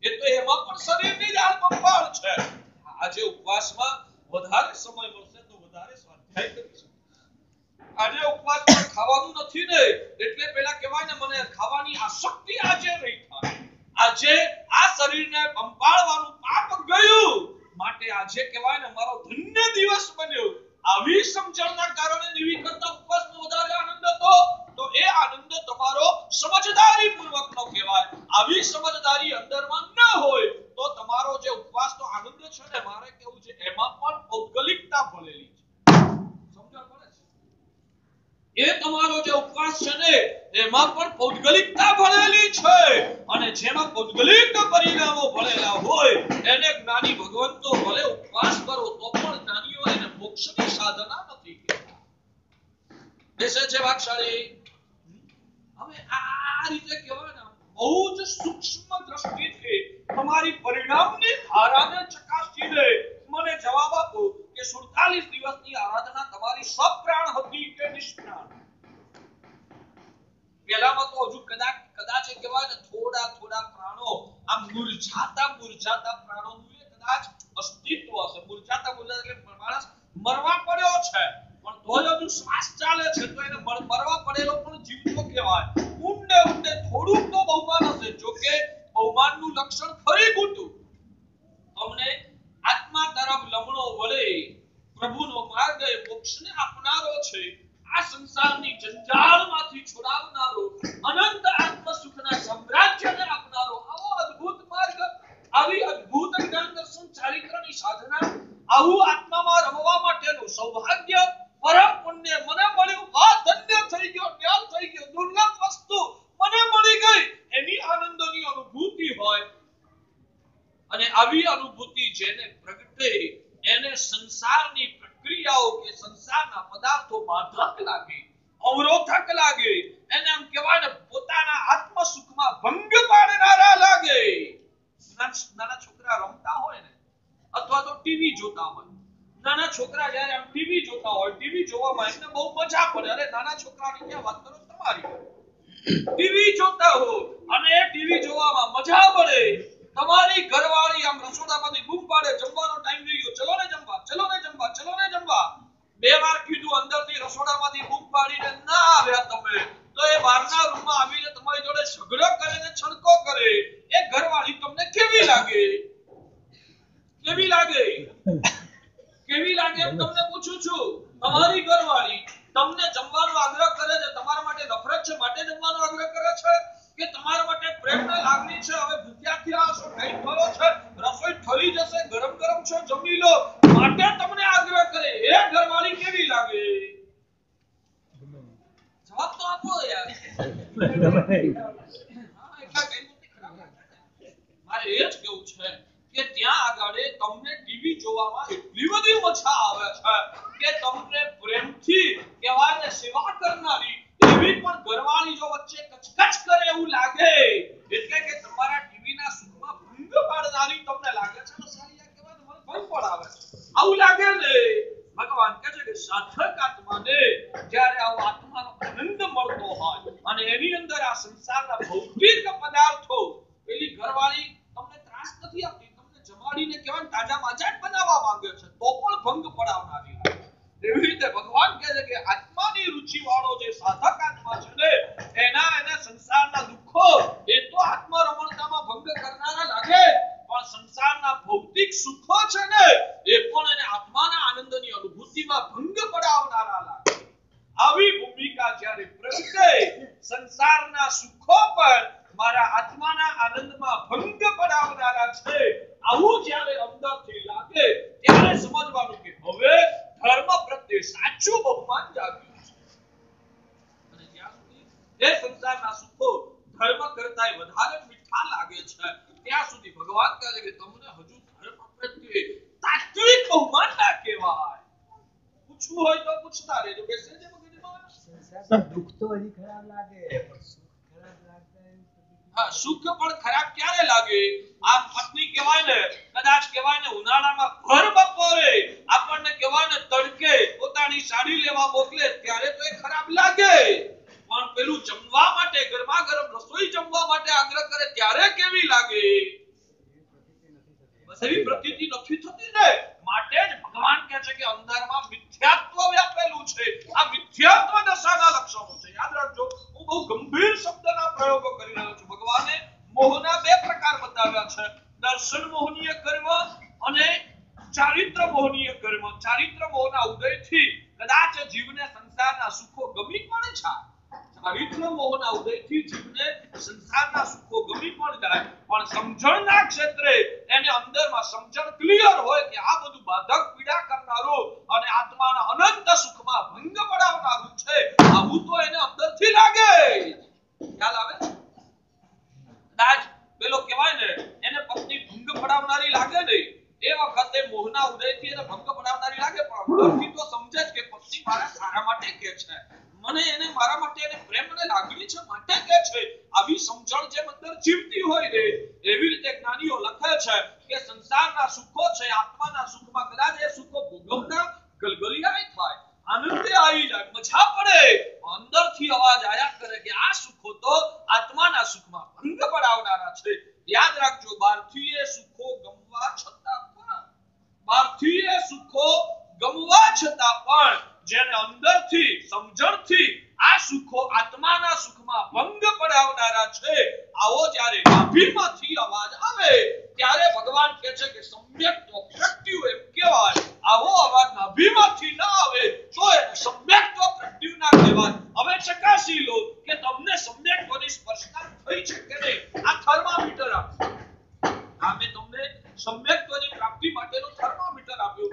Speaker 1: એ તો એમાં પણ શરીરની જ આલપંપાળ છે. આજે ઉપવાસમાં વધારે સમય મળશે તો વધારે સ્વાધ્યાય કરીશું. આજે ઉપવાસમાં ખાવાનું નથી ને એટલે પેલા કહેવાય ને મને ખાવાની આસક્તિ આજે નહીં થાય. આજે આ શરીરને પંપાળવાનું પાપ ગયું માટે આજે કહેવાય ને મારો ધન્ય દિવસ બન્યો. આવી સમજણના કારણે નિવિ કરતા ઉપવાસમાં વધારે આનંદ હતો તો એ આનંદ તમારો સમજદારી પૂર્વકનો કહેવાય. આવી સમજદારી અંદરમાં ન હોય તો તમારો જે ઉપવાસનો આનંદ છે ને મારે કેવું છે એમાં પણ પૌદ્ગલિકતા ભરેલી છે. સમજણ પડે છે? એ તમારો જે ઉપવાસ છે ને એમાં પણ પૌદ્ગલિકતા ભરેલી છે, અને જેમાં પૌદ્ગલિક પરિણામો ભરેલા હોય એને જ્ઞાની ભગવંતો ભલે ઉપવાસ કરો તો પણ જ્ઞાનીઓ એને મોક્ષની સાધના નથી કહેતા. બેસે છે ભાગશાળી. હવે આ રીતે કહેવાય ને બહુ જ સૂક્ષ્મ દ્રષ્ટિથી તમારી પરિણામની ધારાને ચકાસીને મને જવાબ આપો કે 47 દિવસની આરાધના તમારી સપ્રાણ હતી કે નિષ્પ્રાણ? પહેલામાં તો હજુ કદાચ કહેવાય ને થોડા પ્રાણો આ મુરઝાતા પ્રાણોનું કદાચ અસ્તિત્વ હશે. મુરઝાતા એટલે માણસ મરવા પડ્યો છે પણ તોય હજુ શ્વાસ ચાલે છે તો એને મરવા પડેલો પણ જીવતો કહેવાય. ઊંડે થોડુંક તો બહુમાન હશે, જો કે બહુમાનનું લક્ષણ ફરી ગોતું તમને આત્મા તરફ લમણો વળે પ્રભુનો માર્ગ એ મોક્ષને આપનારો છે. આ સંસારની જંજાળમાંથી છોડાવનારો, અનંત આત્મ સુખના સામ્રાજ્યને આપનારો આવો અદ્ભુત માર્ગ, આવી અદ્ભુત જ્ઞાન દર્શન ચારિત્રની સાધના, આવું આત્મામાં રમવા માટેનું સૌભાગ્ય પરમ પુણ્ય મને મળ્યું, આ ધન્ય થઈ ગયો, જ્ઞાન થઈ ગયો, દુર્લભ વસ્તુ મને મળી ગઈ, એની આનંદની અનુભૂતિ હોય અને આવી અનુભૂતિ જેને પ્રગટે એને સંસારની પ્રક્રિયાઓ કે સંસારના પદાર્થો બાધક લાગે, અવરોધક લાગે, એને આમ કહેવાય ને પોતાના આત્મ સુખમાં ભંગ પાડનારા લાગે. નાના છોકરા રમતા હોય ને અથવા તો ટીવી જોતા હોય, નાના છોકરા જ્યારે આમ ટીવી જોતા હોય, ટીવી જોવામાં એમને બહુ મજા પડે. અરે નાના છોકરાની ક્યાં વાત કરો તમારી, ટીવી જોતા હો અને ટીવી જોવામાં મજા પડે, તમારી ઘરવાળી આમ રસોડામાંથી બૂમ પાડે, જમવાનો ટાઈમ થઈ ગયો, ચલો ને જમવા, ચલો ને જમવા, ચલો ને જમવા. બે વાર કીધું, અંદરથી રસોડામાંથી બૂમ પાડીને ના આવ્યા તમે તો એ બહારના રૂમમાં આવીને તમારી જોડે ઝઘડો કરે ને છડકો કરે. એ ઘરવાળી તમને કેવી લાગે? કેવી લાગે? કેવી લાગે એમ તમને પૂછું છું. તમારી ઘરવાળી તમને જમવાનો આગ્રહ કરે છે, તમારા માટે નફરત છે માટે જમવાનો આગ્રહ કરે છે કે તમારા માટે પ્રેમ ને લાગણી છે, હવે ભૂખ્યા થયા છો, ટાઈમ થયો છે, રસોઈ થઈ જશે, ગરમ ગરમ છે, જમી લો માટે તમને આગ્રહ કરે, એ ઘરવાળી કેવી લાગે? જવાબ તો આપો યાર. મારે એ જ કેવું છે કે ત્યાં આગળ તમને ટીવી જોવામાં એટલી બધી મજા આવે છે કે તમને પ્રેમથી કહેવાય ને સેવા કરનારી એવી પણ ઘરવાળી જો વચ્ચે કચકચ કરે એવું લાગે, એટલે કે તમારા ટીવીના સુખમાં ભંગ પાડનારી તમને લાગે છે. સારિયા કહેવાય ને મને ભંગ પડાવે છે, આવું લાગે ને. ભગવાન કહે છે કે સાધક આત્માને જ્યારે આવો આત્માનો આનંદ મળતો હોય અને એની અંદર આ સંસારના ભૌતિક પદાર્થો, પેલી ઘરવાળી તમને ત્રાસ નથી આપતી, તમને જમાડીને કહેવાય તાજા માજા જ બનાવવા માંગે છે, તો પણ ભંગ પડાવનારી લાગે. એવી રીતે ભગવાન કહે છે કે આત્માની રુચિ વાળો જે સાધક આત્મા છે ને એને સંસારના દુઃખો એ તો આત્મરમણતામાં ભંગ કરનારા લાગે, પણ સંસારના ભૌતિક સુખો છે ને એ પણ એને આત્માના આનંદની અનુભૂતિમાં ભંગ પડાવનારા લાગે. આવી ભૂમિકા જ્યારે પ્રગટે, સંસારના સુખો પર મારા આત્માના આનંદમાં ભંગ પડાવનારા છે, આવું જ્યારે અંદરથી લાગે ત્યારે સમજવાનું કે હવે ધર્મ પ્રત્યે સાચું બહુમાન જાગ્યું છે. અને જ્યાં સુધી એ સંસારના સુખો ધર્મ કરતા વધારે મીઠા લાગે છે ત્યાં સુધી ભગવાન કહે છે કે તમને હજુ ધર્મ પ્રત્યે તાત્વિક બહુમાન ના કહેવાય. પૂછવું હોય તો પૂછતા રહેજો. બેસે છે મગજમાં.
Speaker 2: દુઃખ તો હજી ખરાબ લાગે,
Speaker 1: સુખ પણ ખરાબ ક્યારે લાગે? આ પત્ની કહેવાય ને, કદાચ કહેવાય ને ઉનાળામાં ભર બપોરે આપણને કહેવાય ને તડકે પોતાની સાડી લેવા મોકલે ત્યારે તો એ ખરાબ લાગે, પણ પેલું જમવા માટે ગરમા ગરમ રસોઈ જમવા માટે આગ્રહ કરે ત્યારે કેવી લાગે? બસ એવી પ્રતીતિ નથી થતી ને. માટે જ ભગવાન કહે છે કે અંદરમાં મિથ્યાત્વ વ્યાપેલું છે. આ મિથ્યાત્વ દશાના લક્ષણો છે. યાદ રાખજો, હું બહુ ગંભીર શબ્દના પ્રયોગો કરી રહ્યો છું. ભગવાને મોહના બે પ્રકાર બતાવ્યા છે, દર્શન મોહનીય કર્મ અને ચારિત્ર મોહનીય કર્મ. ચારિત્ર મોહના ઉદયથી કદાચ જીવને સંસારના સુખો ગમી પણ જાય, ચારિત્ર મોહના ઉદયથી જીવને સંસારના સુખો ગમી પણ જાય, પણ સમજણના ક્ષેત્રે એને અંદરમાં સમજણ ક્લિયર હોય કે આ બધું બાધક પીડા કરનારું અને આત્માના અનંત સુખમાં ભંગ પડાવનારું છે, આવું તો એને અંદરથી લાગે. ખ્યાલ આવે છે? કદાચ પેલો કહેવાય ને એને પત્ની ભંગ પડાવનારી લાગે ને, એ વખતે મોહના ઉદયથી એને ભંગ પડાવનારી લાગે, પણ અંદરથી તો સમજે જ કે પત્ની મારા સારા માટે કહે છે, મને એને મારા માટે એને પ્રેમ અને લાગણી છે માટે કહે છે. આવી સમજણ જે અંદર જીવતી હોય ને, એવી રીતે જ્ઞાનીઓ લખે છે કે સંસારના સુખો છે, આત્માના સુખમાં કદાચ એ સુખો ભોગવતા ગલગલિયા થાય, આનંદે આવી જાય, મજા પડે, અંદરથી અવાજ આયા કરે કે આ સુખો તો આત્માના સુખમાં ભંગ પડાવનારા છે. યાદ રાખજો, બહારથી એ સુખો ગમવા છતાં પણ, બહારથી એ સુખો ગમવા છતાં પણ જેને અંદરથી સમજણથી આ સુખો આત્માના સુખમાં ભંગ પડાવનારા છે, આવો જ્યારે નાભીમાંથી અવાજ આવે ત્યારે ભગવાન કહે છે કે સમ્યક પ્રોસ્પેક્ટિવ એમ કહેવાય. આવો અવાજ નાભીમાંથી ના આવે તો એને સમ્યક પ્રોસ્પેક્ટિવ ના કહેવાય. હવે ચકાસી લો કે તમને સમ્યકત્વની સ્પર્શતા થઈ છે કે નહીં. આ થર્મામીટર આપ્યું, આ મેં તમને સમ્યકત્વની પ્રાપ્તિ માટેનું થર્મામીટર આપ્યું.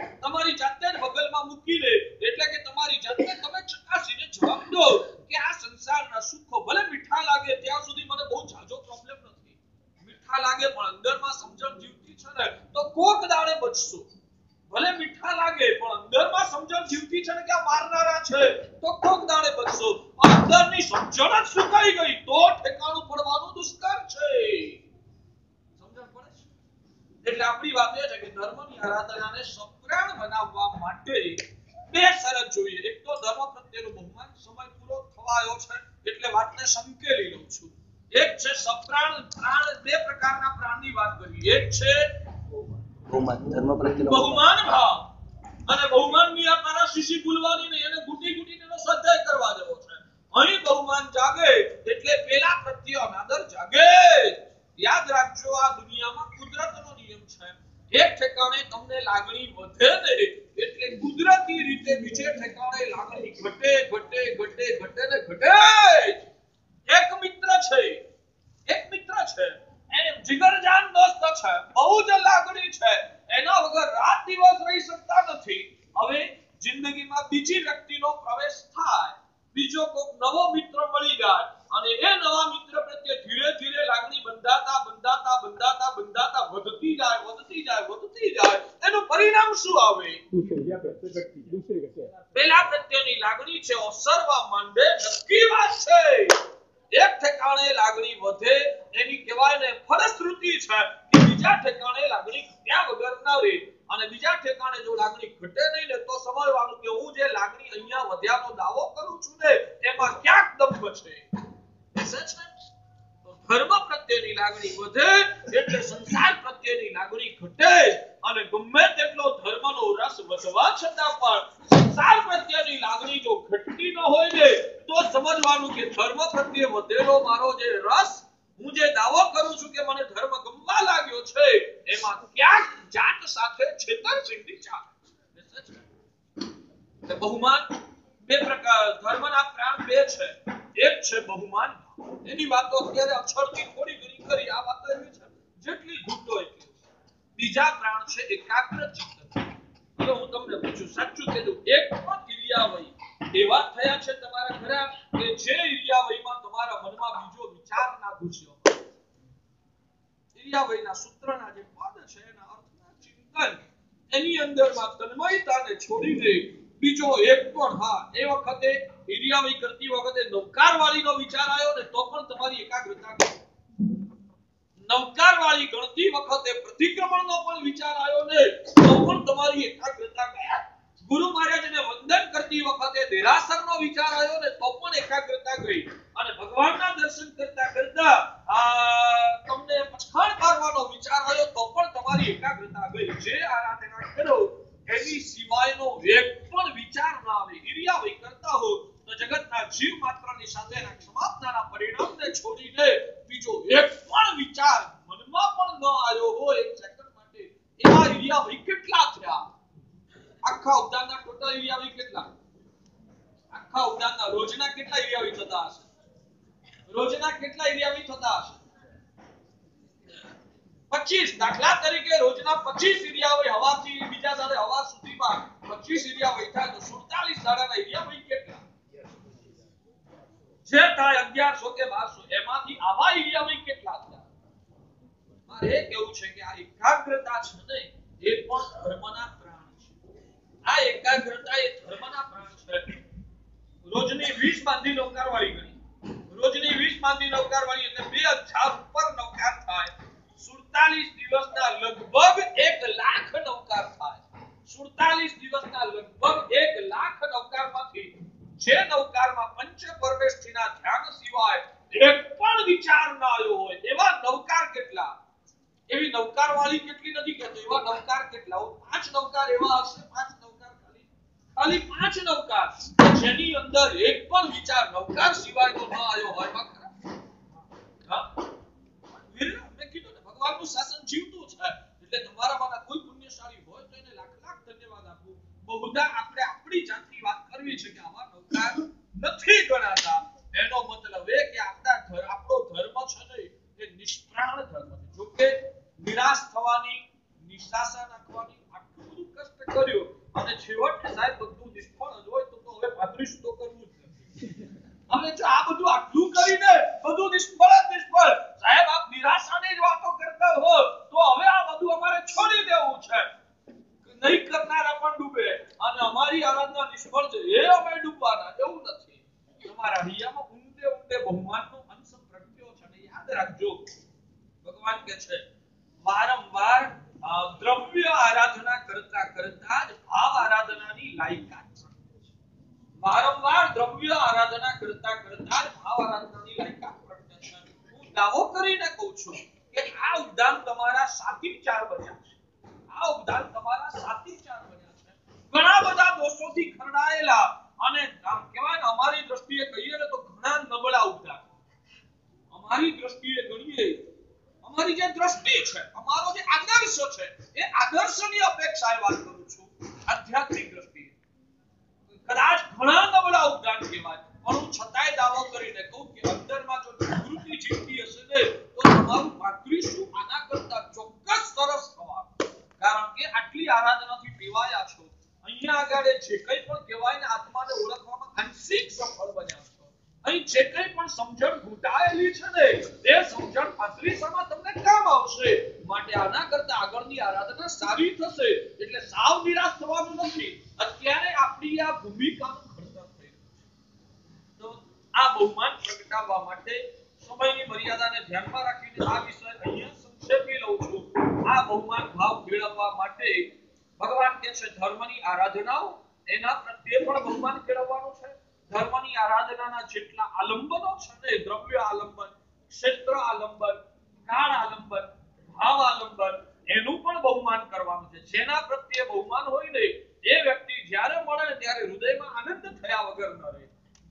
Speaker 1: છે ને કે આ મારનારા છે તો કોક દાડે બચશો. અંદરની સમજણ જ સુકાઈ ગઈ તો ઠેકાણું પડવાનું દુષ્કર છે. સમજણ પડે છે? એટલે આપણી વાત એ છે કે ધર્મની આરાધનાને સપ્રાણ બનાવવા માટે બે શરત જોઈએ. એક તો ધર્મ પ્રત્યેનું બહુમાન. સમય પૂરો થવા આવ્યો છે એટલે વાતને સંકેલી લઉં છું. એક છે સપ્રાણ પ્રાણ. બે પ્રકારના પ્રાણની વાત કરી. એક છે બહુમાન ભાવ અને બહુમાનની આ તારા શીશી ભૂલવાની નહીં, એને ગુટી ગુટીને એનો સ્વાધ્યાય કરવા દેવો છે. અહીં બહુમાન જાગે એટલે પેલા પ્રત્યે અનાદર જાગે. યાદ રાખજો આ દુનિયામાં કુદરતનો નિયમ છે. એક ઠેકાણે તમને લાગણી વધે ને એટલે કુદરતી રીતે બીજે ઠેકાણે લાગણી ઘટે ઘટે ઘટે ઘટે ને ઘટે. એક મિત્ર છે એને જીગરજાન દોસ્ત છે, બહુ જ લાગણી છે, એના વગર રાત દિવસ રહી શકતા નથી. હવે જિંદગીમાં બીજી વ્યક્તિનો પ્રવેશ થાય, બીજો કોઈક નવો મિત્ર મળી જાય અને એ નવા મિત્ર પ્રત્યે ધીરે ધીરે લાગણી બંધાતા વધતી જાય. એનું પરિણામ શું આવે? પેલા પ્રત્યેની લાગણી છે ઓસરવા માંડે. નક્કી વાત છે એક ઠેકાણે લાગણી વધે એની કહેવાય ને ફલશ્રુતિ છે કે બીજા ઠેકાણે લાગણી ઘટ્યા વગર ન રહે. અને બીજા ઠેકાણે જો લાગણી ઘટે નહીં ને તો સમજવાનું કે હું જે લાગણી અહીંયા વધ્યાનો દાવો કરું છું ને એમાં ક્યાંક દંભ છે. ધર્મ પ્રત્યેની લાગણી વધે એટલે સંસાર પ્રત્યેની લાગણી ઘટે. અને ગમે તેટલો ધર્મનો રસ વધવા છતાં પણ સંસાર પ્રત્યેની લાગણી જો ઘટતી ન હોય ને તો સમજવાનું કે ધર્મ પ્રત્યે વધેલો મારો જે રસ, હું જે દાવો કરું છું કે મને ધર્મ ગમવા લાગ્યો છે એમાં ક્યાંક જાત સાથે છેતરપિંડી ચાલે. બહુમાન બે પ્રકાર. ધર્મના પ્રાણ બે છે. એક છે બહુમાન. એની વાતો અત્યારે અક્ષરથી થોડી ઘણી કરી. આ વાતો એવી છે જેટલી ઘૂંટો એટલી. બીજા પ્રાણ છે એકાગ્ર ચિત્ત. હવે હું તમને પૂછું, સાચું કીધું, એક પણ ઇરિયાવય એવા થયા છે તમારા ખરા કે જે ઇરિયાવયમાં તમારા મનમાં બીજો વિચાર ના ઘૂસ્યો? ઇરિયાવયના સૂત્રના જે પદ છે એના અર્થના ચિંતન એની અંદરમાં તન્મયતાને છોડીને બીજો એક પણ, હા એ વખતે ઇરિયાવય કરતી વખતે નવકારવાળીનો વિચાર આવ્યો ને તો પણ તમારી એકાગ્રતા ગઈ. નવકારવાળી ગણતી વખતે પ્રતિક્રમણનો પણ વિચાર આવ્યો ને તો પણ તમારી એકાગ્રતા ગઈ. ગુરુ મહારાજને વંદન કરતી વખતે દેરાસરનો વિચાર આવ્યો ને તો પણ એકાગ્રતા ગઈ. અને ભગવાનના દર્શન કરતા કરતા તમને પછાડ કરવાનો વિચાર આવ્યો તો પણ તમારી એકાગ્રતા ગઈ. જે આરાધના કરો એની સિવાયનો એક પણ વિચાર ના આવે. ઇરિયાવય કરતા હો તો જગતના જીવ માત્રની સાથેના સમાપ્તાના પરિણામને છોડીને બીજો એક પણ વિચાર મનમાં પણ ન આવ્યો હોય એક સેકન્ડ માટે. એવા ઇરિયાવય કેટલા થયા? આખા ઉદ્યાનના ટોટલ ઇરિયાવય કેટલા? આખા ઉદ્યાનના રોજના કેટલા ઇરિયાવય થતા હશે? રોજના કેટલા ઇરિયાવય થતા હશે? 25. દાખલા તરીકે રોજના 25 ઇરિયાવય હવાથી બીજા દાડે હવા સુધીમાં 25 ઇરિયાવય થાય તો 47 દાડાના ઇરિયાવય કેટલા? જે થાય 1100 કે 1200. એમાંથી આવા ઇરિયાવય કેટલા થયા? મારે કેવું છે કે આ એકાગ્રતા છે ને એ પણ ધર્મના પ્રાણ છે. આ એકાગ્રતા એ ધર્મના પ્રાણ છે. રોજની 20 માંદી નૌકારવાળી ગણી. રોજની 20 માંદી નૌકારવાળી એટલે 2000 ઉપર નૌકાર થાય. 47 દિવસના લગભગ 1 લાખ નૌકાર થાય. 47 દિવસના લગભગ 1 લાખ નૌકારમાંથી જે નૌકારમાં પંચ પરમેષ્ઠીના ધ્યાન સિવાય એક પણ વિચાર ના આવ્યો હોય એવા નૌકાર કેટલા? એવી નૌકારવાળી કેટલી નથી કહેતો, એવા નૌકાર કેટલા? 5 નૌકાર એવા હશે. 5 નૌકાર ખાલી 5 નૌકાર જેની અંદર એક પણ વિચાર નૌકાર સિવાયનો ન આવ્યો હોય. મેં કીધું ને ભગવાનનું શાસન જીવતું છે એટલે તમારામાંના કોઈ પુણ્યશાળી હોય તો એને લાખ લાખ ધન્યવાદ આપું. બહુધા આપણે આપણી જાતની વાત કરવી છે કે આવા નૌકાર નથી ગણાતા. એનો મતલબ એ કે આપણો ધર્મ છે ને એ નિષ્પ્રાણ ધર્મ છે. જો કે નિરાશ થવાની, નિશાસા નાખવાની આટલું બધું કષ્ટ કર્યું અને છેવટે સાહેબ બધું નિષ્ફળ જ હોય તો હવે પાત્રીસ તો કરવું જ નથી. હવે જો આ બધું આટલું કરીને બધું નિષ્ફળ સાહેબ, આપ નિરાશાની જ વાતો કરતા હો તો હવે આ બધું અમારે છોડી દેવું છે. નહીં કરનારા પણ ડૂબે અને અમારી આરાધના નિષ્ફળ ફળ છે એ અમે ડૂબવાના, એવું નથી. તમારા હૈયામાં ઊંડે ઊંડે બહુમાનનો અંશ પ્રગટ્યો છે. અને યાદ રાખજો, ભગવાન કહે છે વારંવાર દ્રવ્ય આરાધના કરતા કરતા જ ભાવ આરાધનાની લાયકાત છે. વારંવાર દ્રવ્ય આરાધના કરતા કરતા જ ભાવ આરાધનાની લાયકાત પ્રગટે છે. હું દાવો કરીને કહું છું કે આ ઉદ્દાન તમારા સાથી ચાર બન્યા છે. આ ઉદ્દાન તમારા સાથી ચાર બન્યા છે. ઘણા બધા દોષોથી ખરડાયેલા અને આમ કહેવાય ને, અમારી દ્રષ્ટિએ કહીએ ને તો ઘણા નબળા ઉદ્દાન. અમારી દ્રષ્ટિએ ગણીએ, અમારી જે દ્રષ્ટિ છે, અમારો જે આદર્શ છે, એ આદર્શની અપેક્ષાએ વાત કરું છું. આધ્યાત્મિક દ્રષ્ટિએ કદાચ ઘણા નબળા ઉદ્દાન કહેવાય, પણ હું છતાંય દાવો કરીને કહું કે અંદરમાં જો જાગૃતિ જીવતી હશે ને, તો તમારું ભાતૃશું આના કરતા ચોક્કસ સરસ થવાનું. કારણ કે આટલી આરાધનાથી ટેવાયા છો. અહીંયા આગળ જે કંઈ પણ કહેવાય ને, આત્માને ઓળખવામાં આંશિક સફળ બન્યા છો. અહીં જે કંઈ પણ સમજણ ઘૂંટાયેલી છે ને, એ સમજણ ભાતૃશામાં તમને કામ આવશે. માટે આના કરતા આગળની આરાધના સારી થશે. એટલે સાવ નિરાશ થવાનું નથી. અત્યારે આપણી આ ભૂમિકાનું ઘડતર થઈ રહ્યું છે. તો આ બહુમાન પ્રગટાવવા માટે સમયની મર્યાદાને ધ્યાનમાં રાખીને આ વિષય અહીંયા સંક્ષેપી લઉં છું. આ બહુમાન ભાવ કેળવવા માટે ભગવાન કહે છે ધર્મની આરાધનાઓ, એના પ્રત્યે પણ બહુમાન કેળવવાનું છે. ધર્મની આરાધનાના જેટલા આલંબનો છે ને, દ્રવ્ય આલંબન, ક્ષેત્ર આલંબન, કાળ આલંબન, ભાવ આલંબન, એનું પણ બહુમાન કરવાનું છે. જેના પ્રત્યે બહુમાન હોય ને, એ વ્યક્તિ જ્યારે મળે ને ત્યારે હૃદયમાં આનંદ થયા વગર ન રહે.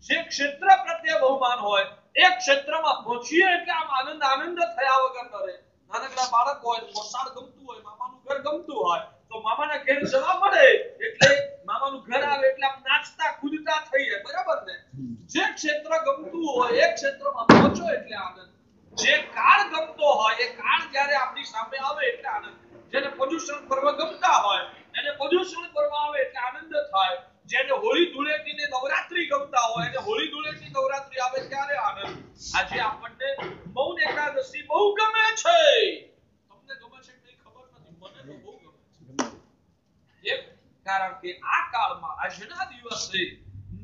Speaker 1: જે ક્ષેત્ર પ્રત્યે બહુમાન હોય, એ ક્ષેત્રમાં પહોંચીએ એટલે આમ આનંદ થયા વગર ન રહે. નાનકડા બાળક હોય, મોસાળ ગમતું હોય, મામાનું ઘર ગમતું હોય, તો મામાના ઘેર જવા મળે એટલે મામાનું ઘર આવે એટલે આમ નાચતા કૂદતા થઈએ, બરાબર ને? જે ક્ષેત્ર ગમતું હોય એ ક્ષેત્રમાં પહોંચો એટલે આનંદ. જે કાળ ગમતો હોય એ કાળ જ્યારે આપણી સામે આવે એટલે આનંદ. જેને પ્રદૂષણ પર્વ ગમતા હોય એને પ્રદૂષણ પર્વ આવે એટલે આનંદ થાય. જેને હોળી ધૂળેટી ને નવરાત્રી ગમતા હોય એને હોળી ધૂળેટી નવરાત્રી આવે ત્યારે આનંદ. આજે આપણને મૌન એકાદશી બહુ ગમે છે. તમને ગમે છે કે ખબર નથી, મને તો બહુ ગમે છે. કારણ કે આ કાળમાં આજના દિવસે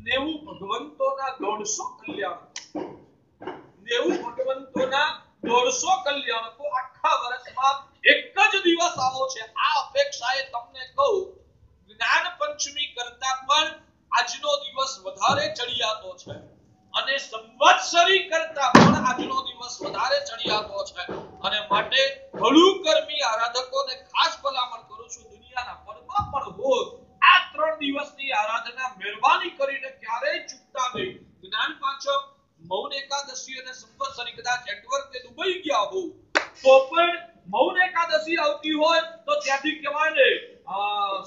Speaker 1: 90 ભગવંતોના 150 કલ્યાણ, 90 ભગવંતોના 150 કલ્યાણકો આખા વર્ષમાં એક જ દિવસ આવો છે. આ અપેક્ષાએ તમને કહું, જ્ઞાન પંચમી કરતા પણ આજનો દિવસ વધારે ચડિયાતો છે અને સંવત્સરી કરતા પણ આજનો દિવસ વધારે ચડિયાતો છે. અને માટે ભલું કર્મી આરાધકોને ખાસ ભલામણ કરું છું, દુનિયાના પરમાં પણ હોય આ 3 દિવસની આરાધના મહેરબાની કરીને ક્યારેય ચૂકતા નહીં. જ્ઞાન પાંચમ, મૌન એકાદશી અને સંવત્સરી. કદાચ નેટવર્ક કે દુબઈ ગયા હો તો પણ મૌન એકાદશી આવતી હોય તો ત્યાંથી કહેવાય ને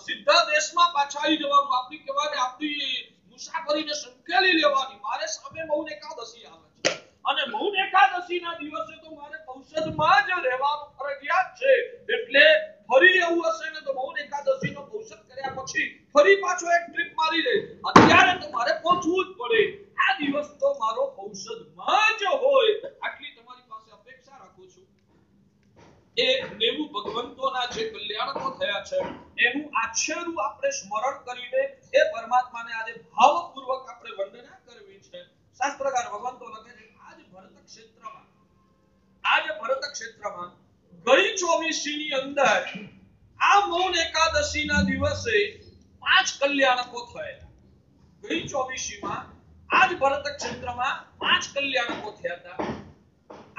Speaker 1: સીધા દેશમાં પાછા આવી જવાનું. આપણી કહેવાય ને આપણી મુસાફરીને સંકેલી લેવાની. મારે સામે મૌન એકાદશી આવે છે અને મૌન એકાદશીના દિવસે તો મારે ઔષધમાં જ રહેવાનું ફરજિયાત છે. એટલે ફરી એવું હશે ને તો મૌન એકાદશીનો ઔષધ કર્યા પછી ફરી પાછો એક ટ્રીપ મારી લે. અત્યારે તો મારે પહોંચવું જ પડે. આ દિવસ તો મારો ઔષધમાં જ હોય. આટલી તમારી પાસે અપેક્ષા રાખું છું. એ 90 ભગવંતોના જે કલ્યાણકો થયા છે એનું આછેરું આપણે સ્મરણ કરીને એ પરમાત્માને આજે ભાવપૂર્વક આપણે વંદના કરવી છે. શાસ્ત્રકાર ભગવંતો લખે છે આજ ભરત ક્ષેત્રમાં ગઈ 24 ની અંદર આ મૌન એકાદશીના દિવસે 5 કલ્યાણકો થયા. ગઈ 24 માં આજ ભરત ક્ષેત્રમાં 5 કલ્યાણકો થયા હતા.